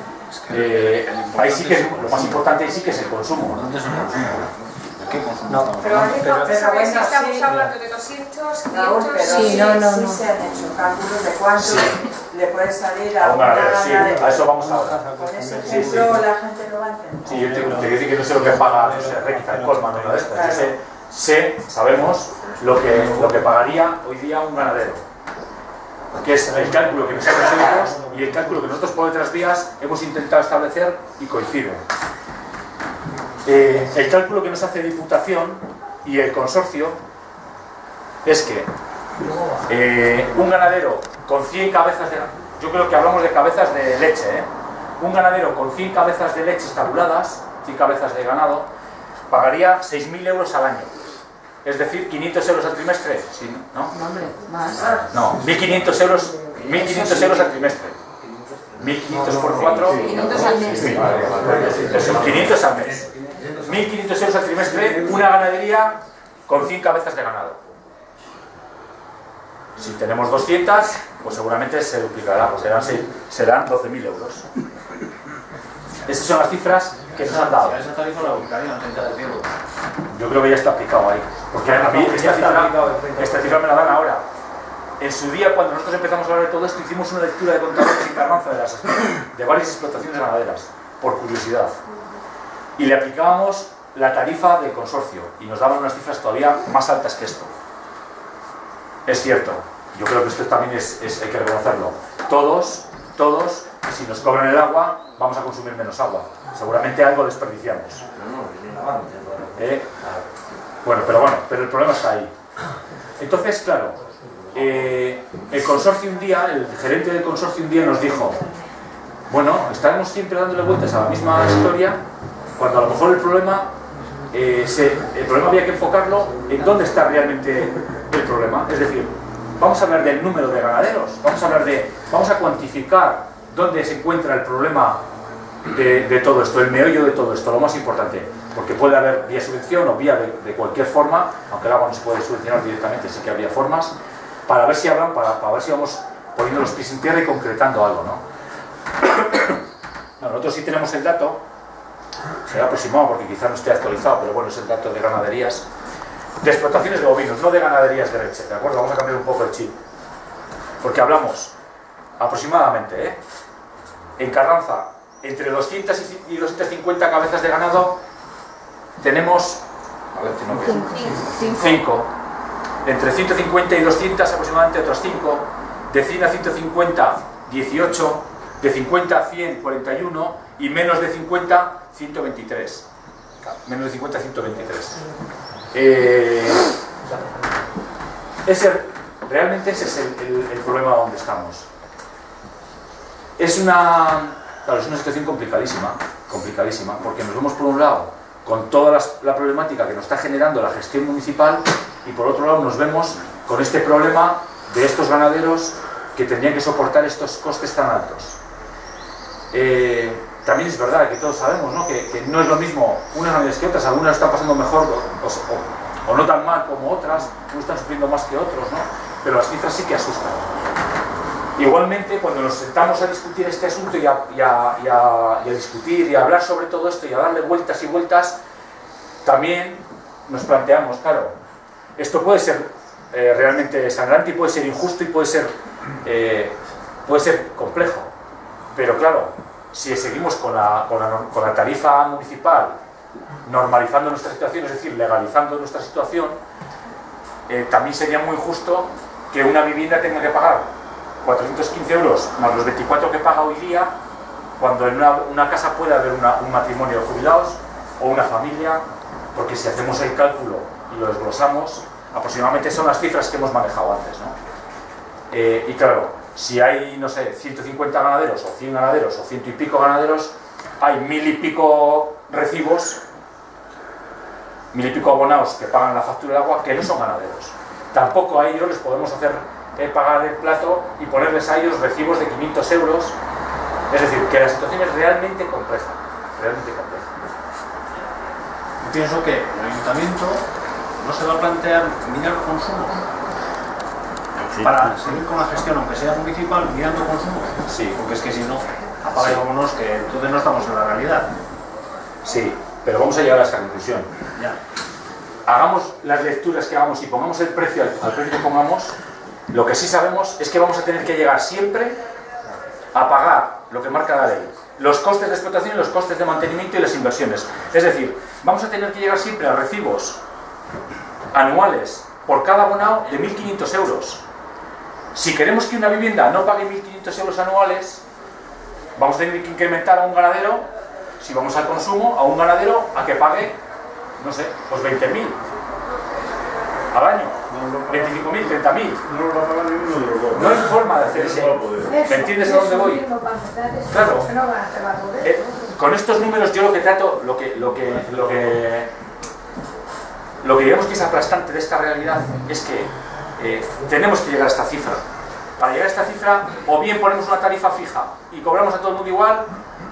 ahí sí que lo más importante ahí sí que es el consumo. ¿Dónde es el consumo? ¿De qué consumo? No, estamos Pero hablando? hay que Pero saber si bueno, estamos sí. hablando de 200, 500... Raúl, pero Sí, sí, no. sí se han hecho cálculos de cuánto Sí. le puede salir A a un una ganadero, sí, ganadera. a eso vamos ahora. Con ese Sí, ejemplo sí. la gente lo va a entender. Sí, yo te quiero decir que no sé lo que paga, no sé, Recta, Colman o nada de esto. Yo sé sabemos lo que pagaría hoy día un ganadero, que es el cálculo que nos hace nosotros y el cálculo que nosotros por otras vías hemos intentado establecer y coinciden. El cálculo que nos hace Diputación y el consorcio es que un ganadero con 100 cabezas de... Yo creo que hablamos de cabezas de leche, un ganadero con 100 cabezas de leche estabuladas, 100 cabezas de ganado, pagaría 6.000 euros al año. Es decir, 500 euros al trimestre. ¿Sí? ¿No? No, hombre, más. No, 1.500 euros al trimestre. 1.500 por 4. 500 al mes. 500 al mes. 1.500 euros al trimestre, una ganadería con 100 cabezas de ganado. Si tenemos 200, pues seguramente se duplicará, serán 12.000 euros. Esas son las cifras que nos han dado. Esa tarifa la buscaría en 30 de tiempo. Yo creo que ya está aplicado ahí. Porque a mí esta cifra me la dan ahora. En su día, cuando nosotros empezamos a hablar de todo esto, hicimos una lectura de contadores en Carranza de varias explotaciones ganaderas, por curiosidad. Y le aplicábamos la tarifa del consorcio y nos daban unas cifras todavía más altas que esto. Es cierto, yo creo que esto también hay que reconocerlo. Todos, si nos cobran el agua, vamos a consumir menos agua. Seguramente algo desperdiciamos. Pero el problema está ahí. Entonces, claro, el consorcio un día, el gerente del consorcio un día nos dijo: bueno, estaremos siempre dándole vueltas a la misma historia, cuando a lo mejor el problema había que enfocarlo en dónde está realmente el problema. Es decir, vamos a hablar del número de ganaderos, vamos a cuantificar dónde se encuentra el problema de todo esto, el meollo de todo esto, lo más importante, porque puede haber vía subvención o vía de cualquier forma, aunque el agua no se puede subvencionar directamente, sí que habría formas, para ver si vamos poniendo los pies en tierra y concretando algo, ¿no? Nosotros sí tenemos el dato, será aproximado porque quizá no esté actualizado, pero bueno, es el dato de ganaderías, de explotaciones de bovinos, no de ganaderías de leche, ¿de acuerdo? Vamos a cambiar un poco el chip, porque hablamos aproximadamente, en Carranza, entre 200 y 250 cabezas de ganado, tenemos, a ver, no veo, 5. Entre 150 y 200 aproximadamente otros 5. De 100 a 150, 18. De 50 a 100, 41. Y menos de 50, 123. Menos de 50, 123. Realmente ese es el problema donde estamos. Es una situación complicadísima, porque nos vemos por un lado con toda la problemática que nos está generando la gestión municipal y por otro lado nos vemos con este problema de estos ganaderos que tendrían que soportar estos costes tan altos. También es verdad que todos sabemos, ¿no? Que no es lo mismo unas ganaderías que otras, algunas están pasando mejor o no tan mal como otras, unos están sufriendo más que otros, ¿no? Pero las cifras sí que asustan. Igualmente, cuando nos sentamos a discutir este asunto y a discutir y a hablar sobre todo esto y a darle vueltas y vueltas, también nos planteamos, claro, esto puede ser realmente sangrante y puede ser injusto y puede ser complejo, pero claro, si seguimos con la tarifa municipal normalizando nuestra situación, es decir, legalizando nuestra situación, también sería muy injusto que una vivienda tenga que pagar 415 euros más los 24 que paga hoy día, cuando en una casa puede haber un matrimonio de jubilados o una familia, porque si hacemos el cálculo y lo desglosamos, aproximadamente son las cifras que hemos manejado antes, ¿no? Y claro, si hay, no sé, 150 ganaderos o 100 ganaderos o 100 y pico ganaderos, hay 1000 y pico recibos, 1000 y pico abonados que pagan la factura del agua que no son ganaderos. Tampoco a ellos les podemos hacer pagar el plato y ponerles a ellos recibos de 500 euros. Es decir, que la situación es realmente compleja. Yo pienso que el ayuntamiento no se va a plantear mirar consumos para seguir con la gestión, aunque sea municipal, mirando consumos. Sí. Porque es que si no, apaga y vámonos, que entonces no estamos en la realidad. Sí, pero vamos a llegar a esta conclusión. Ya. Hagamos las lecturas que hagamos y pongamos el precio al precio que pongamos. Lo que sí sabemos es que vamos a tener que llegar siempre a pagar lo que marca la ley, los costes de explotación y los costes de mantenimiento y las inversiones. Es decir, vamos a tener que llegar siempre a recibos anuales por cada abonado de 1.500 euros. Si queremos que una vivienda no pague 1.500 euros anuales, vamos a tener que incrementar a un ganadero, si vamos al consumo, a un ganadero a que pague, no sé, pues 20.000 al año, 25.000, 30.000. No lo va a pagar ninguno de los dos. No hay forma de hacer eso. No va a poder. ¿Me entiendes a dónde voy? Claro. Con estos números yo lo que trato, lo que digamos que es aplastante de esta realidad es que tenemos que llegar a esta cifra. Para llegar a esta cifra, o bien ponemos una tarifa fija y cobramos a todo el mundo igual,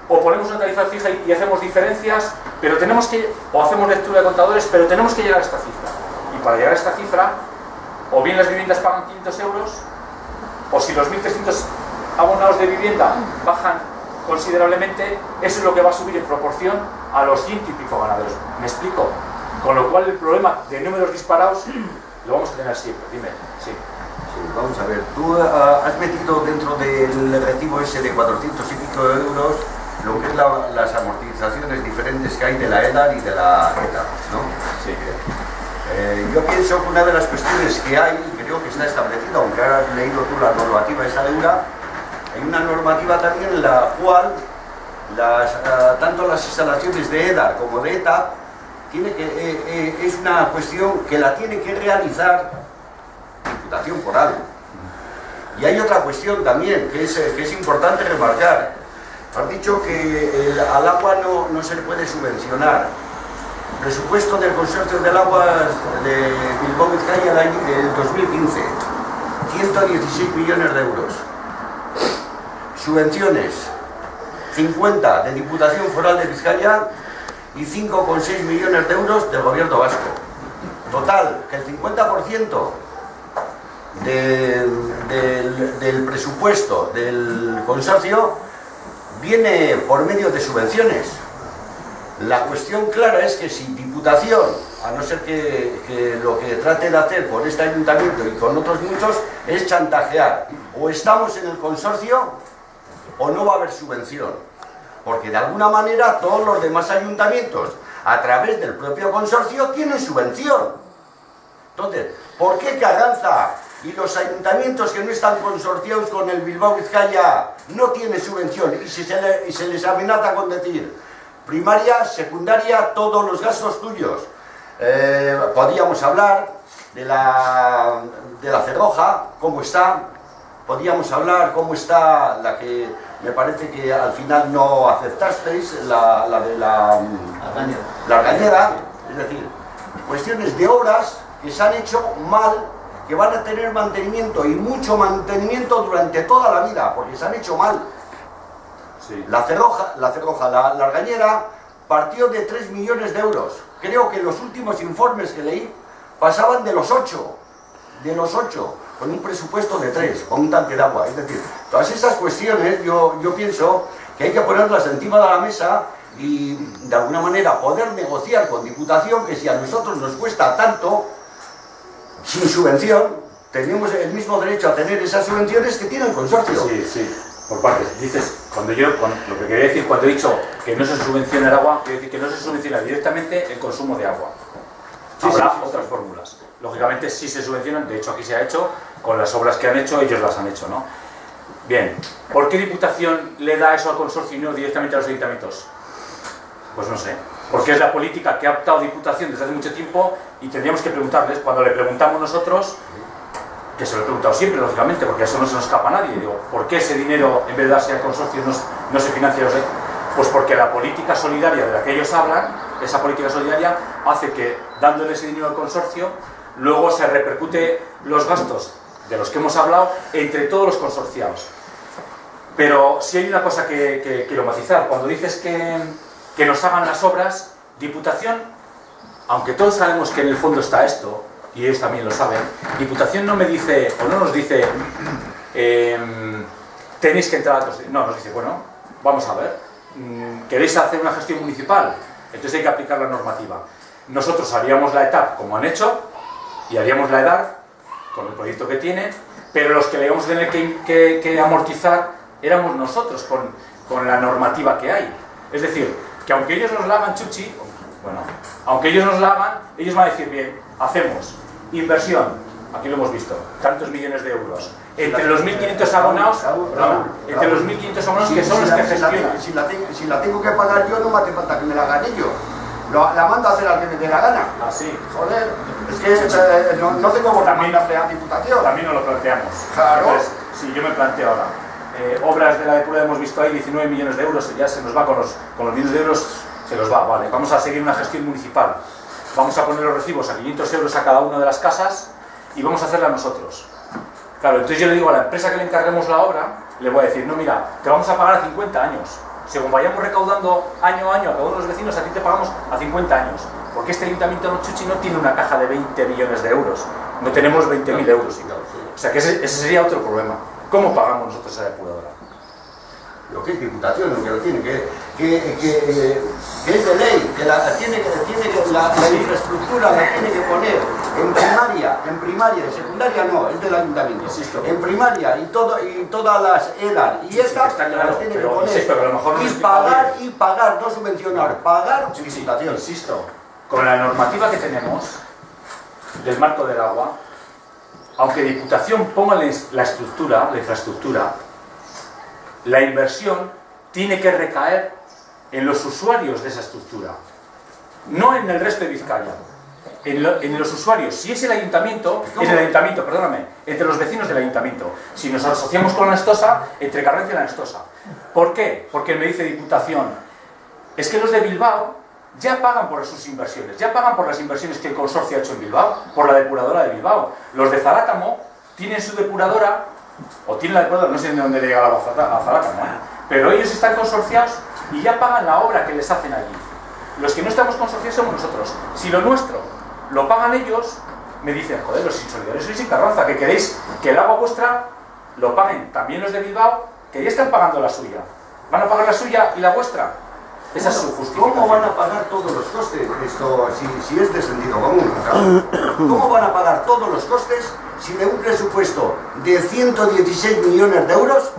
o ponemos una tarifa fija y hacemos diferencias, pero tenemos que, o hacemos lectura de contadores, pero tenemos que llegar a esta cifra. Y para llegar a esta cifra, o bien las viviendas pagan 500 euros, o si los 1.300 abonados de vivienda bajan considerablemente, eso es lo que va a subir en proporción a los 100 y pico ganaderos. ¿Me explico? Con lo cual el problema de números disparados lo vamos a tener siempre. Dime, sí. Sí, vamos a ver, tú has metido dentro del recibo ese de 400 y pico euros lo que es las amortizaciones diferentes que hay de la EDAR y de la ETA, ¿no? Sí. Yo pienso que una de las cuestiones que hay, creo que está establecida, aunque has leído tú la normativa esa de URA, hay una normativa también en la cual tanto las instalaciones de EDAR como de ETA es una cuestión que la tiene que realizar Diputación Foral. Y hay otra cuestión también que es importante remarcar. Has dicho que al agua no se le puede subvencionar. Presupuesto del Consorcio del Agua de Bilbao Vizcaya del 2015, 116 millones de euros. Subvenciones, 50 de Diputación Foral de Vizcaya y 5,6 millones de euros del Gobierno vasco. Total, que el 50% del presupuesto del consorcio viene por medio de subvenciones. La cuestión clara es que si Diputación, a no ser que lo que trate de hacer con este ayuntamiento y con otros muchos, es chantajear. O estamos en el consorcio o no va a haber subvención. Porque de alguna manera todos los demás ayuntamientos, a través del propio consorcio, tienen subvención. Entonces, ¿por qué Carranza y los ayuntamientos que no están consorciados con el Bilbao Vizcaya no tienen subvención? Y se les amenaza con decir primaria, secundaria, todos los gastos tuyos. Podríamos hablar de la Cerroja, cómo está. Podríamos hablar cómo está la que me parece que al final no aceptasteis, la de la Argañera. Es decir, cuestiones de obras que se han hecho mal, que van a tener mantenimiento y mucho mantenimiento durante toda la vida, porque se han hecho mal. Sí. La Cerroja, la Argañera, partió de 3 millones de euros. Creo que los últimos informes que leí pasaban de los 8, con un presupuesto de 3, con un tanque de agua. Es decir, todas esas cuestiones yo pienso que hay que ponerlas encima de la mesa y de alguna manera poder negociar con Diputación, que si a nosotros nos cuesta tanto, sin subvención, tenemos el mismo derecho a tener esas subvenciones que tiene el consorcio. Sí, sí. Por partes, dices, lo que quería decir cuando he dicho que no se subvenciona el agua, quiero decir que no se subvenciona directamente el consumo de agua. Habrá otras fórmulas. Lógicamente sí se subvencionan, de hecho aquí se ha hecho, con las obras que han hecho, ellos las han hecho, ¿no? Bien, ¿por qué Diputación le da eso al consorcio y no directamente a los ayuntamientos? Pues no sé, porque es la política que ha optado Diputación desde hace mucho tiempo y tendríamos que preguntarles, cuando le preguntamos nosotros, que se lo he preguntado siempre, lógicamente, porque eso no se nos escapa a nadie. Digo, ¿por qué ese dinero, en vez de darse al consorcio, no se financia? Pues porque la política solidaria de la que ellos hablan, esa política solidaria, hace que, dándole ese dinero al consorcio, luego se repercute los gastos de los que hemos hablado entre todos los consorciados. Pero si hay una cosa que quiero matizar, cuando dices que nos hagan las obras, Diputación, aunque todos sabemos que en el fondo está esto, y ellos también lo saben, Diputación no me dice, o no nos dice, tenéis que entrar a construir. No, nos dice, bueno, vamos a ver, ¿queréis hacer una gestión municipal? Entonces hay que aplicar la normativa. Nosotros haríamos la ETAP como han hecho, y haríamos la EDAR, con el proyecto que tiene, pero los que le íbamos a tener que amortizar éramos nosotros, con la normativa que hay. Es decir, que aunque ellos nos la hagan chuchi, Bueno, aunque ellos nos la hagan, ellos van a decir, bien, hacemos inversión, aquí lo hemos visto, tantos millones de euros, entre los 1.500 abonados, entre los 1.500 abonados que son los que gestionan. Si la tengo que pagar yo, no me hace falta que me la hagan ellos. La mando a hacer al que me dé la gana. Así. Joder, es que no tengo por qué mandarle a Diputación. También nos lo planteamos. Claro. Entonces, si yo me planteo ahora, obras de la depuradora hemos visto ahí 19 millones de euros, ya se nos va con los millones de euros, se los va, vale. Vamos a seguir una gestión municipal. Vamos a poner los recibos a 500 euros a cada una de las casas y vamos a hacerla nosotros. Claro, entonces yo le digo a la empresa que le encarguemos la obra, le voy a decir, no, mira, te vamos a pagar a 50 años. Según vayamos recaudando año a año a cada uno de los vecinos, a ti te pagamos a 50 años. Porque este ayuntamiento no, Chuchi, no tiene una caja de 20 millones de euros. No tenemos 20.000 euros. O sea que ese sería otro problema. ¿Cómo pagamos nosotros esa depuradora? Lo que es Diputación, lo que lo tiene, que es de ley, que la infraestructura la tiene que poner en primaria, en secundaria no, es del ayuntamiento. Insisto. En primaria y todas las ELAR y estas las tiene que poner. Insisto, que a lo mejor no y pagar, no subvencionar, pagar Diputación. Insisto, con la normativa que tenemos del marco del agua, aunque Diputación ponga la infraestructura, la inversión tiene que recaer en los usuarios de esa estructura, no en el resto de Vizcaya, en los usuarios. Si es el ayuntamiento, perdóname, entre los vecinos del ayuntamiento. Si nos asociamos con la Anestosa, entre Carranza y la Anestosa. ¿Por qué? Porque me dice Diputación, es que los de Bilbao ya pagan por sus inversiones, ya pagan por las inversiones que el consorcio ha hecho en Bilbao, por la depuradora de Bilbao. Los de Zarátamo tienen su depuradora, o tienen la depuradora, no sé de dónde llega la agua a Zarátamo, pero ellos están consorciados y ya pagan la obra que les hacen allí. Los que no estamos consorciados somos nosotros. Si lo nuestro lo pagan ellos, me dicen, joder, los insolidarios sois sin Carranza, que queréis que el agua vuestra lo paguen también los de Bilbao, que ya están pagando la suya. ¿Van a pagar la suya y la vuestra? Esa es su justificación. ¿Cómo van a pagar todos los costes esto, si es de sentido común? ¿Cómo van a pagar todos los costes si de un presupuesto de 116 millones de euros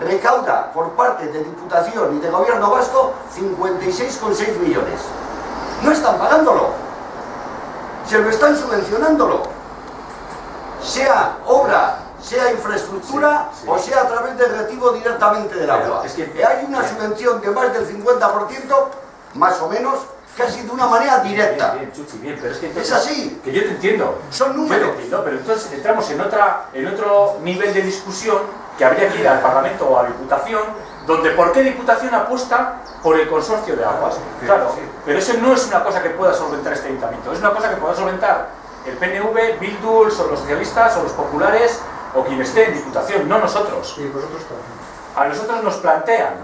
recauda por parte de Diputación y de Gobierno Vasco 56,6 millones? No están pagándolo, se lo están subvencionándolo, sea obra, sea infraestructura, sí. O sea a través del recibo directamente del agua. Es que hay una subvención de más del 50%, más o menos, casi de una manera directa. Bien, Chuchi, bien, pero es que entonces, es así. Que yo te entiendo. Son números. Yo te entiendo, pero entonces entramos en otro nivel de discusión que habría que ir al Parlamento o a la Diputación, donde ¿por qué Diputación apuesta por el consorcio de aguas? Claro, pero eso no es una cosa que pueda solventar este ayuntamiento, es una cosa que pueda solventar el PNV, Bildu, o los socialistas, o los populares, o quien esté en Diputación, no nosotros. Y vosotros también. A nosotros nos plantean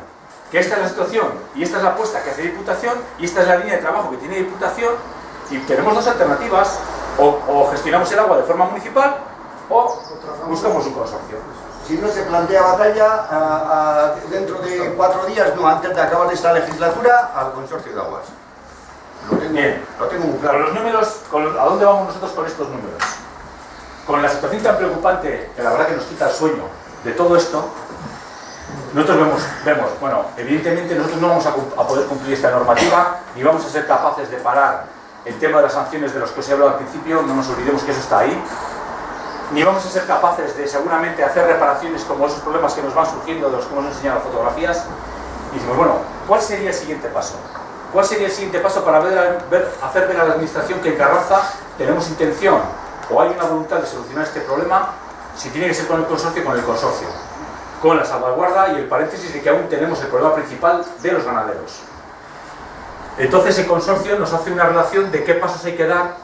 que esta es la situación y esta es la apuesta que hace Diputación y esta es la línea de trabajo que tiene Diputación y tenemos dos alternativas, o gestionamos el agua de forma municipal o buscamos un consorcio. Si no se plantea batalla, dentro de 4 días, no, antes de acabar esta legislatura, al consorcio de aguas. Lo tengo muy claro. Con los números, ¿a dónde vamos nosotros con estos números? Con la situación tan preocupante, que la verdad que nos quita el sueño de todo esto, nosotros vemos, bueno, evidentemente nosotros no vamos a poder cumplir esta normativa, ni vamos a ser capaces de parar el tema de las sanciones de los que os he hablado al principio, no nos olvidemos que eso está ahí, ni vamos a ser capaces de seguramente hacer reparaciones como esos problemas que nos van surgiendo de los que hemos enseñado fotografías, y decimos, bueno, ¿cuál sería el siguiente paso? ¿Cuál sería el siguiente paso para hacer ver a la administración que en Carranza tenemos intención o hay una voluntad de solucionar este problema? Si tiene que ser con el consorcio, con la salvaguarda y el paréntesis de que aún tenemos el problema principal de los ganaderos. Entonces el consorcio nos hace una relación de qué pasos hay que dar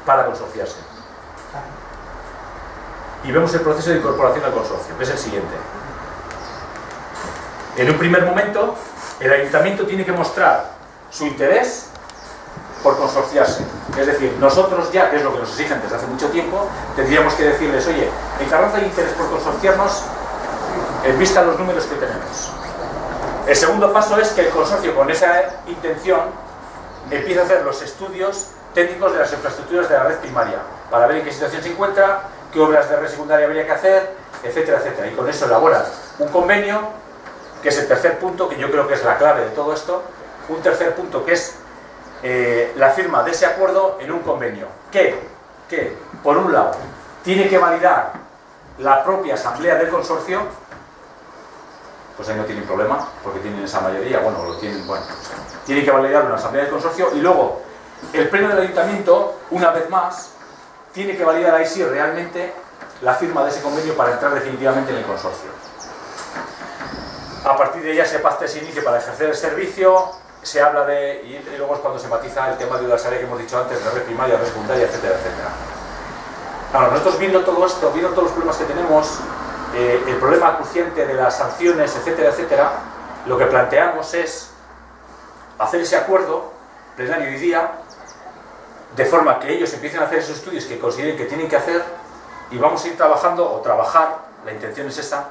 para consorciarse. Y vemos el proceso de incorporación al consorcio, que es el siguiente. En un primer momento, el ayuntamiento tiene que mostrar su interés por consorciarse. Es decir, nosotros ya, que es lo que nos exigen desde hace mucho tiempo, tendríamos que decirles, oye, en Carranza hay interés por consorciarnos en vista de los números que tenemos. El segundo paso es que el consorcio, con esa intención, empiece a hacer los estudios técnicos de las infraestructuras de la red primaria, para ver en qué situación se encuentra, qué obras de red secundaria habría que hacer, etcétera, etcétera. Y con eso elaboran un convenio, que es el tercer punto, que yo creo que es la clave de todo esto, un tercer punto, que es la firma de ese acuerdo en un convenio, que por un lado tiene que validar la propia asamblea del consorcio. Pues ahí no tienen problema, porque tienen esa mayoría, bueno, lo tienen, bueno. Tiene que validar una asamblea del consorcio y luego el pleno del ayuntamiento, una vez más, tiene que validar ahí sí realmente la firma de ese convenio para entrar definitivamente en el consorcio. A partir de ella se pacta ese inicio para ejercer el servicio, se habla de, y luego es cuando se matiza el tema de udalsarea que hemos dicho antes, de red primaria, red secundaria, etcétera, etcétera. Claro, nosotros viendo todo esto, viendo todos los problemas que tenemos, el problema acuciante de las sanciones, etcétera, etcétera, lo que planteamos es hacer ese acuerdo plenario y día, de forma que ellos empiecen a hacer esos estudios que consideren que tienen que hacer, y vamos a ir trabajando, o trabajar, la intención es esa,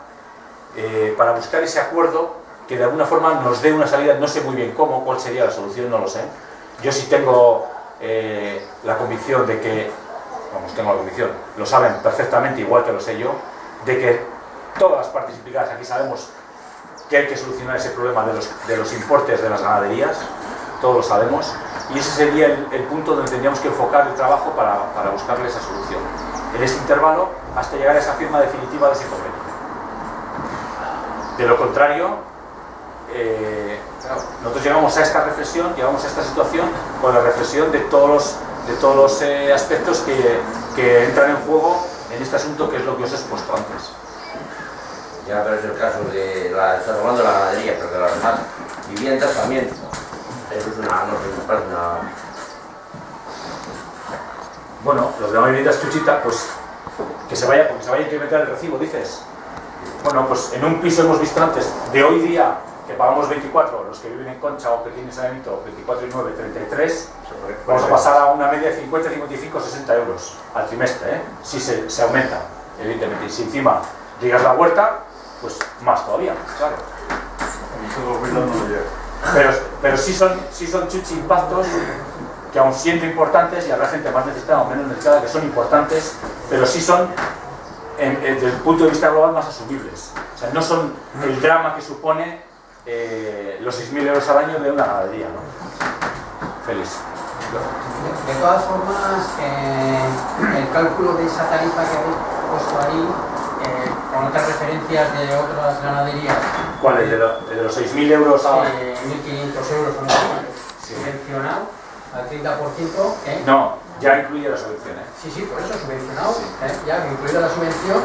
para buscar ese acuerdo que de alguna forma nos dé una salida. No sé muy bien cómo, cuál sería la solución, no lo sé. Yo sí tengo la convicción de que, vamos, tengo la convicción, lo saben perfectamente, igual que lo sé yo, de que todas las partes implicadas aquí sabemos que hay que solucionar ese problema de los importes de las ganaderías, todos lo sabemos, y ese sería el punto donde tendríamos que enfocar el trabajo para buscarle esa solución, en este intervalo, hasta llegar a esa firma definitiva de ese convenio. De lo contrario, nosotros llegamos a esta reflexión, llegamos a esta situación con la reflexión de todos los aspectos que entran en juego en este asunto, que es lo que os he expuesto antes. Ya, pero es el caso de estás hablando de la ganadería, pero de las demás viviendas también. Eso es no sé, me parece una... Bueno, los demás viviendas chuchita, pues que se vaya, porque se vaya a incrementar el recibo, dices. Bueno, pues en un piso hemos visto antes, de hoy día, que pagamos 24, los que viven en Concha o que tienen saneamiento, 24 y 9, 33, vamos a pasar a una media de 50, 55, 60 euros al trimestre, ¿eh? Si se aumenta, evidentemente. Y si encima llegas la huerta, pues más todavía, claro. Pero sí son chuchi impactos que, aun siendo importantes, y habrá gente más necesitada o menos necesitada, que son importantes, pero sí son, desde el punto de vista global, más asumibles. O sea, no son el drama que supone los 6.000 euros al año de una ganadería, ¿no? Feliz. De todas formas, el cálculo de esa tarifa que habéis puesto ahí, con otras referencias de otras ganaderías. ¿Cuál es? ¿De los 6.000 euros a...? 1.500 euros subvencionado al 30%. No, ya incluye la subvención, ¿eh? Sí, por eso subvencionado, ya incluida la subvención.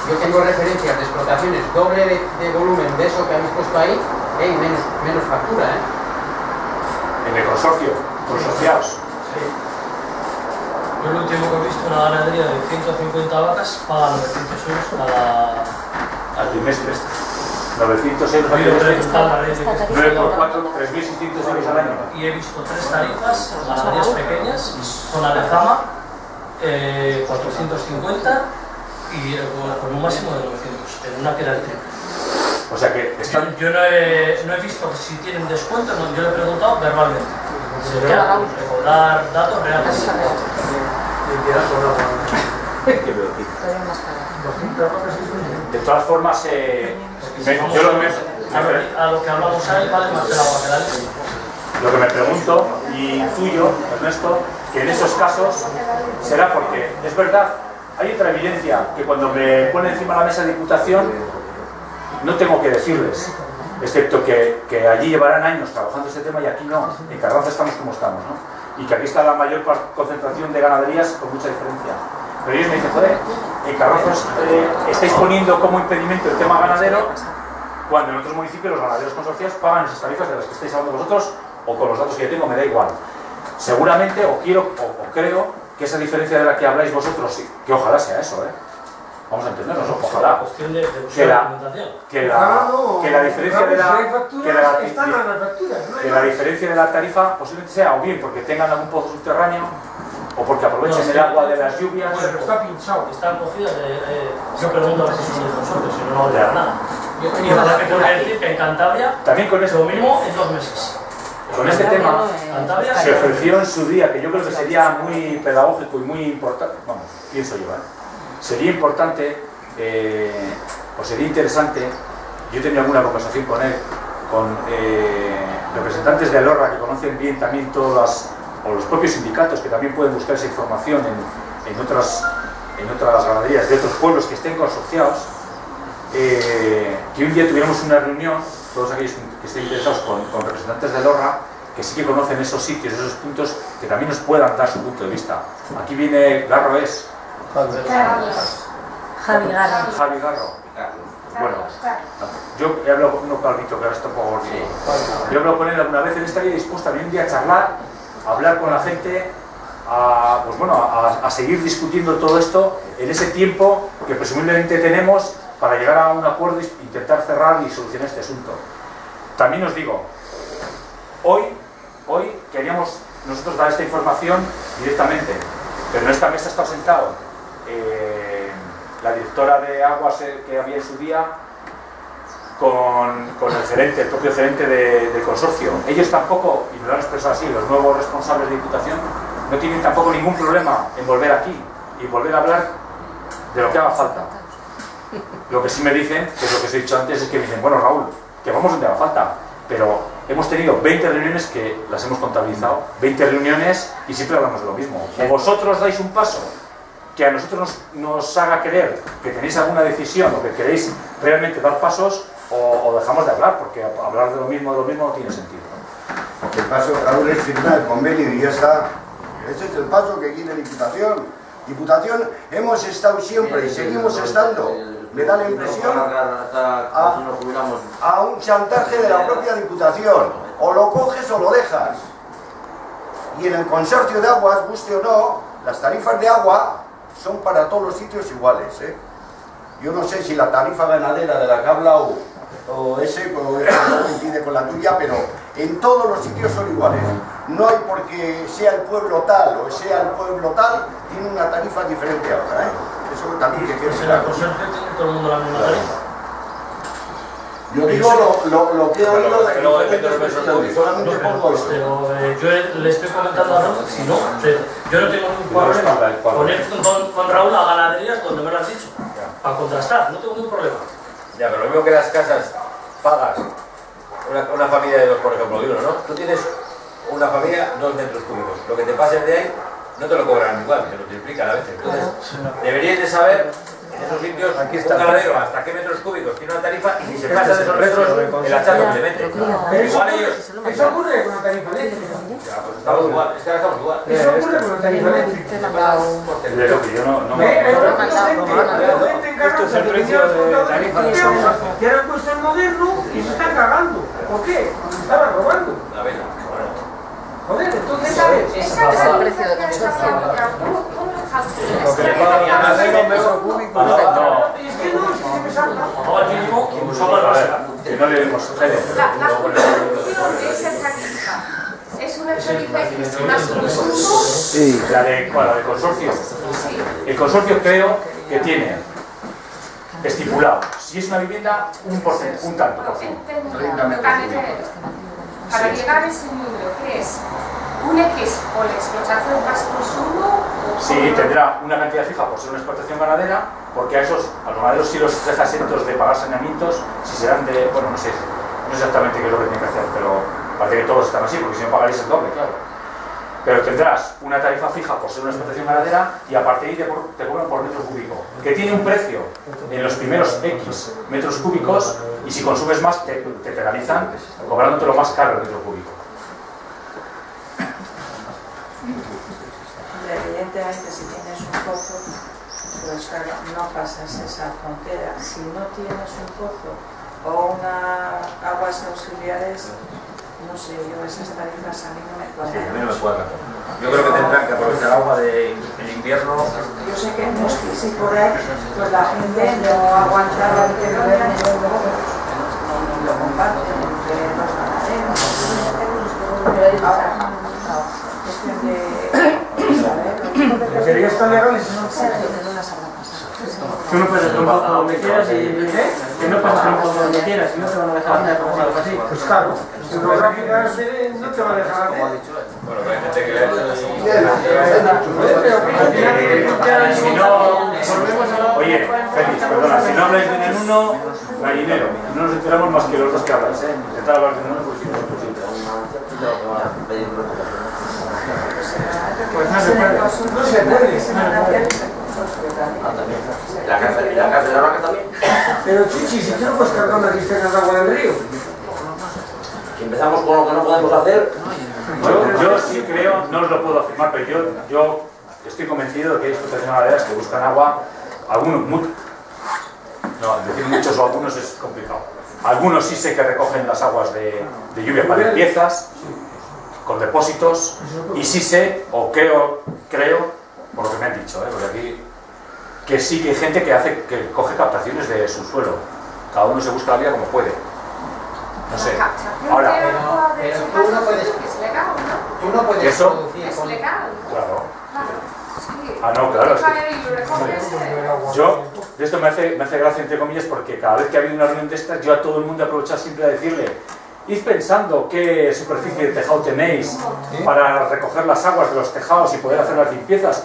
Yo tengo referencias de explotaciones doble de volumen de eso que habéis puesto ahí, y menos factura. En el consorcio, consorciados. Sí. Yo lo último que he visto, una ganadería de 150 vacas paga 900 euros al trimestre. 900 euros al trimestre. 9 por 4, 3.600 euros al año. Y he visto 3 tarifas, ganaderías pequeñas, zona de Zama, 450 y con un máximo de 900, en una que era el triple. O sea que están... Yo no he visto si tienen descuento, no, yo le he preguntado verbalmente. Sería recordar datos reales. De todas formas, a lo que hablamos ahí vale más el agua que la leche. Lo que me pregunto, y intuyo, Ernesto, que en esos casos será porque, es verdad, hay otra evidencia que cuando me pone encima de la mesa de Diputación no tengo que decirles, excepto que allí llevarán años trabajando este tema y aquí no. En Carranza estamos como estamos, ¿no? Y que aquí está la mayor concentración de ganaderías con mucha diferencia. Pero ellos me dicen, joder, en Carranza estáis poniendo como impedimento el tema ganadero, cuando en otros municipios los ganaderos consorciados pagan esas tarifas de las que estáis hablando vosotros, o con los datos que yo tengo me da igual. Seguramente, o creo, que esa diferencia de la que habláis vosotros, que ojalá sea eso, vamos a entendernos, ojalá, que la diferencia de la diferencia de la tarifa posiblemente sea o bien porque tengan algún pozo subterráneo o porque aprovechen el agua de las lluvias. Bueno, pero está pinchado. Están cogidas yo pregunto a ver si son de nosotros, si no vale nada. Y ahora que tengo que decir que en Cantabria también con eso lo mismo en 2 meses. Con este tema se ofreció en su día, que yo creo que sería muy pedagógico y muy importante, vamos, pienso yo, sería importante, o sería interesante, yo he tenido alguna conversación con él, con representantes de LORRA que conocen bien también o los propios sindicatos que también pueden buscar esa información en otras ganaderías de otros pueblos que estén consorciados, que un día tuviéramos una reunión, todos aquellos que estén interesados con representantes de LORRA, que sí que conocen esos sitios, esos puntos, que también nos puedan dar su punto de vista. Aquí viene Garro, es Javi Garro. Javi Garro. Bueno, yo he hablado con uno Calvito, que ahora está un poco gordito. Yo he hablado con él alguna vez, él estaría dispuesto a venir un día a charlar, a hablar con la gente, a seguir discutiendo todo esto en ese tiempo que presumiblemente tenemos para llegar a un acuerdo e intentar cerrar y solucionar este asunto. También os digo, hoy queríamos nosotros dar esta información directamente, pero en esta mesa está sentado la directora de Aguas que había en su día con el propio gerente de consorcio. Ellos tampoco, y me lo han expresado así, los nuevos responsables de Diputación, no tienen tampoco ningún problema en volver aquí y volver a hablar de lo que haga falta. Lo que sí me dicen, que es lo que os he dicho antes, es que me dicen, bueno, Raúl, que vamos donde haga falta, pero hemos tenido 20 reuniones que las hemos contabilizado, 20 reuniones y siempre hablamos de lo mismo. O vosotros dais un paso que a nosotros nos haga creer que tenéis alguna decisión o que queréis realmente dar pasos, o dejamos de hablar, porque hablar de lo mismo no tiene sentido. El paso, Raúl, es firmar el convenio y ya está. Ese es el paso que quiere Diputación. Diputación hemos estado siempre y seguimos estando. Me da la impresión a un chantaje de la propia Diputación. O lo coges o lo dejas. Y en el consorcio de aguas, guste o no, las tarifas de agua son para todos los sitios iguales, ¿eh? Yo no sé si la tarifa ganadera de la que ha hablado coincide con la tuya, pero en todos los sitios son iguales. No hay porque sea el pueblo tal o sea el pueblo tal, tiene una tarifa diferente a otra, ¿eh? Eso también que quiero ¿Será consorcio tiene todo el mundo la misma tarifa? Yo digo lo que he oído de diferentes personas, solamente pongo eso. Pero yo le estoy comentando a Raúl, si no, yo no tengo ningún problema poner con Raúl a ganaderías donde me lo has dicho, para contrastar, no tengo ningún problema. Ya, pero lo mismo que las casas pagas, una familia de dos, por ejemplo, digo, ¿no? Tú tienes una familia, 2 metros cúbicos, lo que te pases de ahí no te lo cobran igual, te lo triplican a veces. Entonces, deberíais de saber en esos sitios un ganadero hasta qué metros cúbicos tiene una tarifa y si se pasa de esos metros, el hachazo que le mete. Igual ellos... Eso ocurre con la tarifa eléctrica. Ya, pues estamos igual, es que ahora estamos igual. Eso ocurre con la tarifa eléctrica. De lo que yo no me... Esto es el precio de tarifa de agua. Y ahora han puesto el moderno y se están cagando. ¿Por qué? Estaban robando. La vela. Joder, entonces, ¿sabes? Esa es el precio de consorcio. Lo que le pagan a ganadero metro cúbico. No. Es que no, es que me salta. Ahora mismo, usamos la base. Que no le dimos. La función de esa tarifa es una tarifa que es más consumo. Sí. La de consorcio. Sí. El consorcio creo que tiene estipulado, si es una vivienda, un tanto por ciento. Para llegar a ese número, ¿qué es? ¿Un X o la explotación más consumo? Sí, tendrá una cantidad fija por ser una explotación ganadera, porque a los ganaderos sí los deja exentos de pagar saneamientos, si serán de, bueno, no sé exactamente qué es lo que tienen que hacer, pero parece que todos están así, porque si no pagaréis el doble, claro. Pero tendrás una tarifa fija por ser una explotación ganadera y a partir de ahí te cobran por metro cúbico, que tiene un precio en los primeros X metros cúbicos y si consumes más te penalizan cobrándote lo más caro el metro cúbico. Evidentemente, si tienes un pozo, pues claro, no pasas esa frontera. Si no tienes un pozo o aguas auxiliares, no sé, yo esas tarifas a mí no me cuadran. Sí, a mí no me cuadran. Yo creo que tendrán que aprovechar agua en invierno. Yo sé que en Mosquís y por ahí, pues la gente no aguantaba el que no lo comparten entre los ganaderos. Ahora, cuestión de ¿Quería estar legales? Tú no puedes hacer un poco donde quieras y no puedes hacer un poco donde quieras y no te van a dejar hacer algo así. Pues claro, hidrográficas no te va a dejar hacer. Bueno, pero hay gente que le Oye, Félix, perdona, si no habláis de Nenuno, gallinero, no nos enteramos más que los dos que habláis, intentad hablar de Nenuno porque si no es posible. Pues no se puede. No se puede. La casa de la vaca también. Pero Chichi, si tú no puedes cargar una cisterna de agua del río. Si empezamos con lo que no podemos hacer. Yo sí creo, no os lo puedo afirmar, pero yo estoy convencido de que hay explotaciones ganaderas que buscan agua, algunos, decir muchos o algunos es complicado. Algunos sí sé que recogen las aguas de lluvia para limpiezas, con depósitos, y sí sé, o creo, por lo que me han dicho, porque aquí, que sí que hay gente que coge captaciones de su suelo. Cada uno se busca la vida como puede. No sé. Ahora, pero tú no puedes, es legal, ¿no? tú no puedes ¿eso? producir Es con... legal. claro. Sí. Ah, no, claro. Es que Y lo recoges, yo, de esto me hace gracia entre comillas, porque cada vez que ha habido una reunión de estas, yo a todo el mundo he aprovechado siempre a decirle: id pensando qué superficie de tejado tenéis para recoger las aguas de los tejados y poder hacer las limpiezas,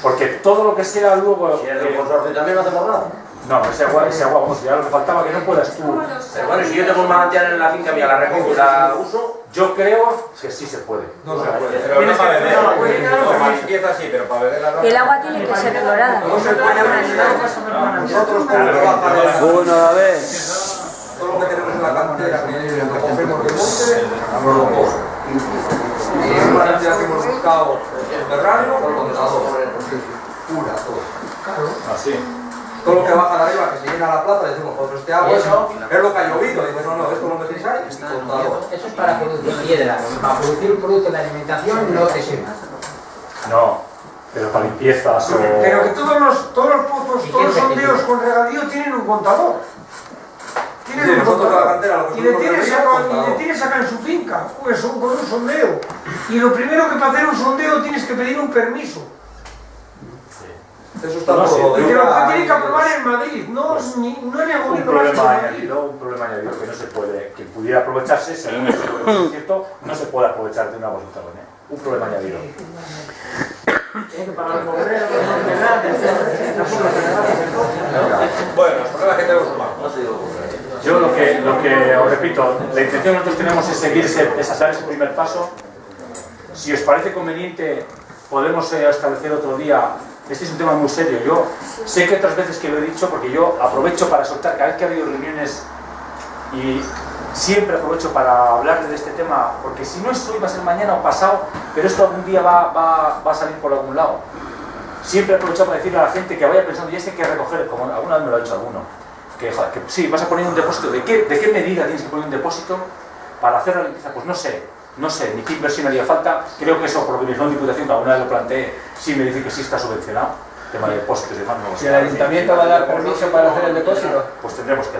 porque todo lo que sea luego... Si eres del consorcio también no hacemos nada. No, ese agua, vamos, ya lo que faltaba que no puedas tú. Pero bueno, si yo tengo un manantial en la finca mía, la recojo y la uso. Yo creo que sí se puede. No se puede. Pero no para beber. Para limpieza sí, pero para beber la El agua tiene que ser clorada para un animal. Nosotros Uno, a ver. todo lo que tenemos en la cantera, que lo cogemos de monte, nos lo coge. Y es una cantidad que hemos buscado subterráneo con condensador. Pura, todo. Así. Todo lo que baja de arriba, que se llena la plaza, decimos, pues este agua es lo que ha llovido. Dices, no, esto lo metéis ahí y contador. Eso es para producir piedra. Para producir un producto de alimentación no te sirve. No, pero para limpiezas o... Pero que todos los pozos, todos los sondeos con regadío tienen un contador. Tienen un nosotros contador. la cantera, lo que Y le subimos tienes del río, acá, contador. y le tienes acá en su finca, pues con un sondeo. Y lo primero que para hacer un sondeo tienes que pedir un permiso. Eso está No, todo. sí. Y te lo tienen que aprobar en Madrid, no en el un gobierno problema vasco. añadido que no se puede, que pudiera aprovecharse, según es cierto, no se puede aprovechar de una bolita, un problema añadido. Bueno, los problemas que tenemos humanos. Yo lo que os repito, la intención que nosotros tenemos es seguir dar ese primer paso. Si os parece conveniente, podemos establecer otro día. Este es un tema muy serio. Yo sé que otras veces que lo he dicho, porque yo aprovecho para soltar, cada vez que ha habido reuniones, y siempre aprovecho para hablarle de este tema, porque si no es hoy va a ser mañana o pasado, pero esto algún día va a salir por algún lado. Siempre aprovecho para decirle a la gente que vaya pensando, ya sé que recoger, como alguna vez me lo ha dicho alguno, que sí, vas a poner un depósito. ¿De qué medida tienes que poner un depósito para hacer la limpieza? Pues no sé ni qué inversión haría falta. Creo que eso, por organización de diputación, que alguna vez lo planteé, sí me dice que sí está subvencionado, tema de depósitos y demás. No, si el ayuntamiento va a dar permiso para hacer el depósito, pues tenemos que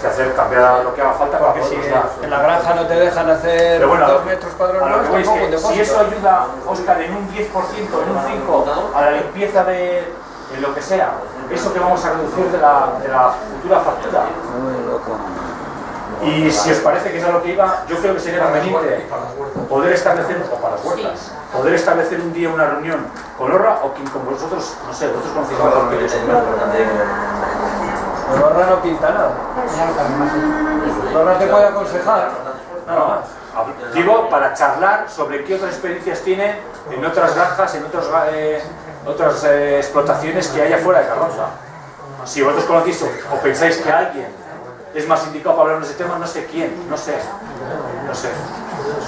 hacer, cambiar lo que haga falta para que si nos da. en la granja no te dejan hacer Pero bueno, 2 metros cuadrados más, tampoco un depósito. Si eso ayuda, Óscar, en un 10%, en un 5%, a la limpieza de lo que sea, eso que vamos a reducir de la futura factura. Y si os parece que no es lo que iba, yo creo que sería conveniente poder establecer, o para las huertas, poder establecer un día una reunión con Orra o quien con vosotros, no sé, vosotros conocéis mejor que yo. Pero Orra no pinta nada. Orra te puede aconsejar. No, digo para charlar sobre qué otras experiencias tienen en otras granjas, en otras explotaciones que hay afuera de Carranza. Si vosotros conocéis o pensáis que alguien es más indicado para hablar de ese tema, no sé quién, no sé.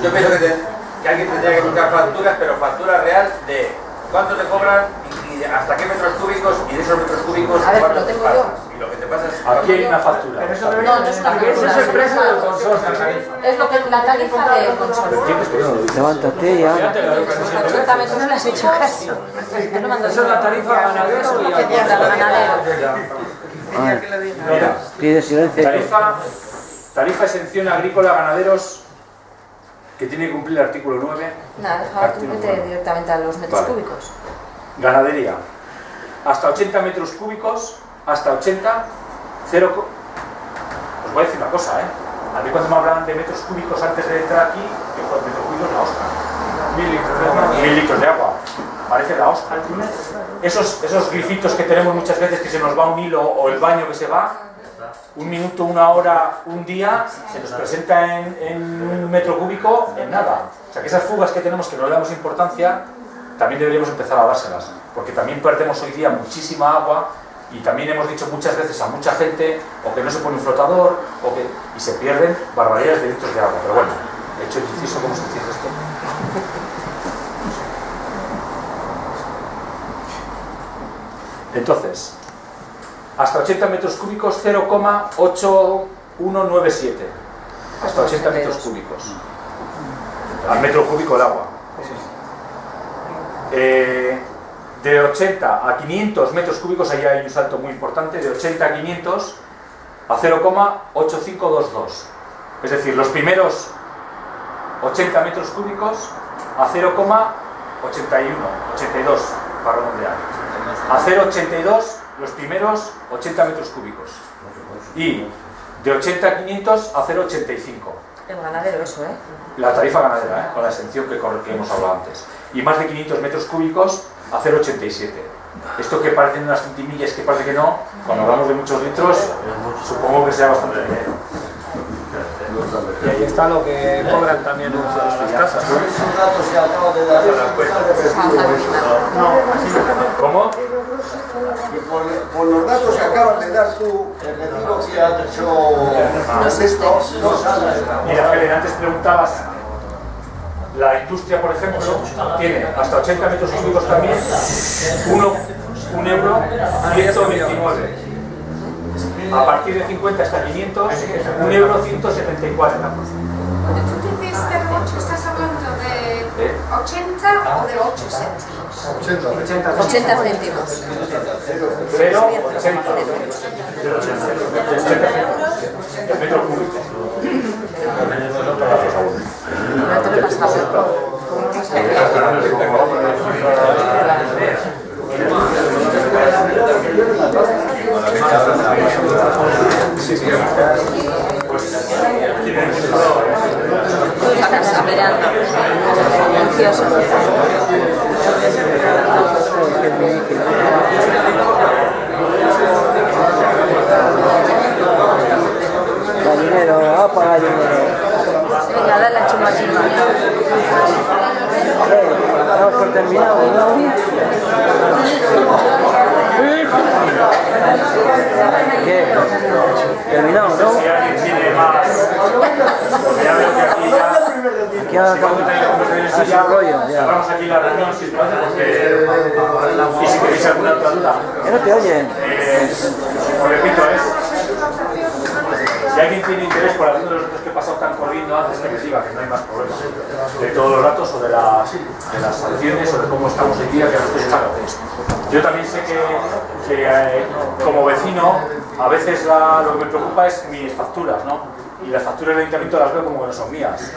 Yo pienso que alguien tendría que buscar facturas, pero factura real de cuánto te cobran y hasta qué metros cúbicos, y de esos metros cúbicos cuánto te pasas. Y lo que te pasa es... Aquí hay una factura. No, no es una factura. Es el precio del consorcio. Es lo que la tarifa del consorcio. Levántate ya. 80 metros no le has hecho caso. Esa es la tarifa ganadero y Mira, Pide silencio. tarifa exención agrícola a ganaderos que tiene que cumplir el artículo 9. Nada, deja tú vete directamente a los metros cúbicos. Ganadería. Hasta 80 metros cúbicos, hasta 80, 0... Os voy a decir una cosa, A mí cuando me hablaban de metros cúbicos antes de entrar aquí, yo joder, metros cúbicos la hostia. 1000 litros de agua. Parece la hostia. Esos grifitos que tenemos muchas veces que se nos va un hilo o el baño que se va, un minuto, una hora, un día, se nos presenta en un metro cúbico en nada. O sea que esas fugas que tenemos, que no le damos importancia, también deberíamos empezar a dárselas, porque también perdemos hoy día muchísima agua y también hemos dicho muchas veces a mucha gente o que no se pone un flotador y se pierden barbaridades de litros de agua. Pero bueno, he hecho el inciso. ¿Cómo se dice esto? Entonces, hasta 80 metros cúbicos 0,8197. Hasta 80 metros cúbicos. Al metro cúbico el agua. De 80 a 500 metros cúbicos, ahí hay un salto muy importante, de 80 a 500 a 0,8522. Es decir, los primeros 80 metros cúbicos a 0,82 para redondear. A 0,82 los primeros 80 metros cúbicos. Y de 80 a 500 a 0,85. El ganadero eso, ¿eh? La tarifa ganadera, con la exención que hemos hablado antes. Y más de 500 metros cúbicos a 0,87. Esto que parecen unas centimillas, que parece que no, cuando hablamos de muchos litros, supongo que sea bastante dinero. Y ahí está lo que cobran también las casas. Esos datos que acabo de dar, ¿Cómo? Y por los datos que acabas de dar tú, el vecino que ha hecho esto, no sale. Mira, Helen, antes preguntabas, la industria, por ejemplo, tiene hasta 80 metros cúbicos también, un euro 129. A partir de 50 hasta 500, un euro 174. Cuando tú dices de 8, ¿estás hablando de 80 o de 8 céntimos? 80 céntimos. 0,80 metros cúbicos. No te lo he pasado. La casa mirando, ansioso. Gallinero, apa gallinero. Venga, dale la chuma chuma. Vamos por terminado, ¿no? ¿Qué? Terminado, ¿no? Aquí ya rollo, ya. Cerramos aquí la reunión, si os parece, porque... Y si queréis alguna otra duda. Que no te oyen. Os repito, si alguien tiene interés por alguno de los datos que he pasado tan corriendo antes, que me diga, que no hay más problemas. De todos los datos o de las sanciones o de cómo estamos hoy día, que no estoy claro. Yo también sé que como vecino, a veces lo que me preocupa es mis facturas, ¿no? Y las facturas del ayuntamiento las veo como que no son mías.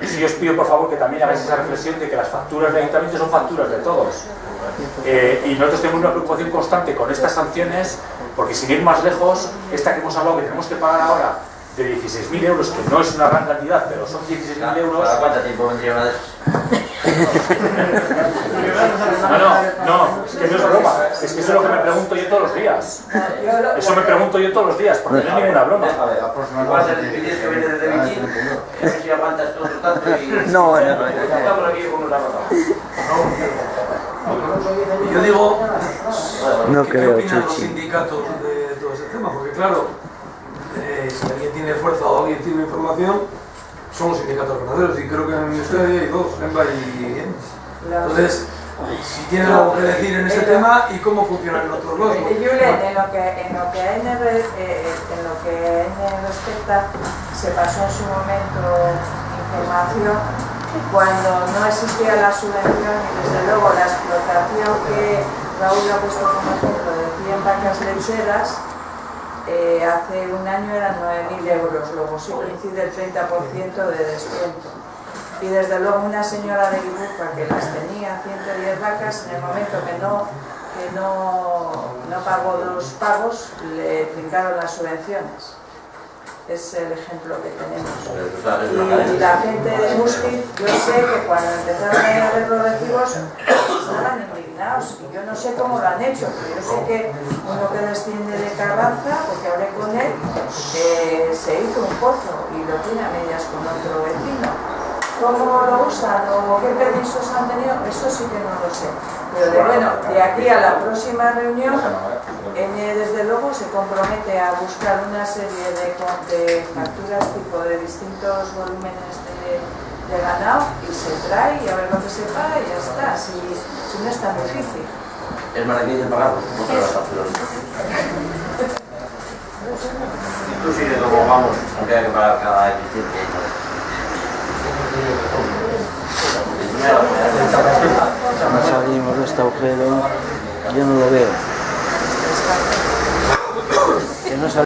Y si os pido por favor que también hagáis esa reflexión de que las facturas del ayuntamiento son facturas de todos. Y nosotros tenemos una preocupación constante con estas sanciones, porque sin ir más lejos, esta que hemos hablado que tenemos que pagar ahora de 16.000 euros, que no es una gran cantidad, pero son 16.000 euros. ¿Para cuánto tiempo vendría una de esas? No, es que no es broma, es que eso es lo que me pregunto yo todos los días. Eso me pregunto yo todos los días, porque no es ninguna broma. Igual se despides que viene desde Beijing, a ver si aguantas todo tanto y... No. Estamos aquí con una rata. Yo digo, No ¿qué creo, opinan los Chuchi. sindicatos de todo ese tema? Porque claro, si alguien tiene fuerza o alguien tiene información, son los sindicatos ganaderos y creo que en Euskadi hay dos, EMBA y EMS. Entonces, si tienen algo que decir en ese tema y cómo funcionan los otros dos. Julen, en lo que a N respecta, se pasó en su momento información cuando no existía la subvención y desde luego la explotación que Raúl ha puesto como ejemplo de 100 vacas lecheras, hace un año eran 9.000 euros, luego sí coincide el 30% de descuento. Y desde luego una señora de Guipúzcoa que las tenía 110 vacas, en el momento que no pagó los pagos, le trincaron las subvenciones. es el ejemplo que tenemos. Y la gente de Muskiz, yo sé que cuando empezaron a ver los recibos estaban indignados, y yo no sé cómo lo han hecho, pero yo sé que uno que desciende de Carranza, porque hablé con él, se hizo un pozo y lo tiene a medias con otro vecino. ¿Cómo lo usan o qué permisos han tenido? Eso sí que no lo sé. Pero de aquí a la próxima reunión, desde luego se compromete a buscar una serie de facturas tipo de distintos volúmenes de ganado y se trae y a ver lo que se paga y ya está. Si no es tan difícil. Es más difícil pagarlo, no te las facturas. Inclusive como vamos, aunque hay que pagar cada X tiempo. No salimos de este agujero, yo no lo veo. Que no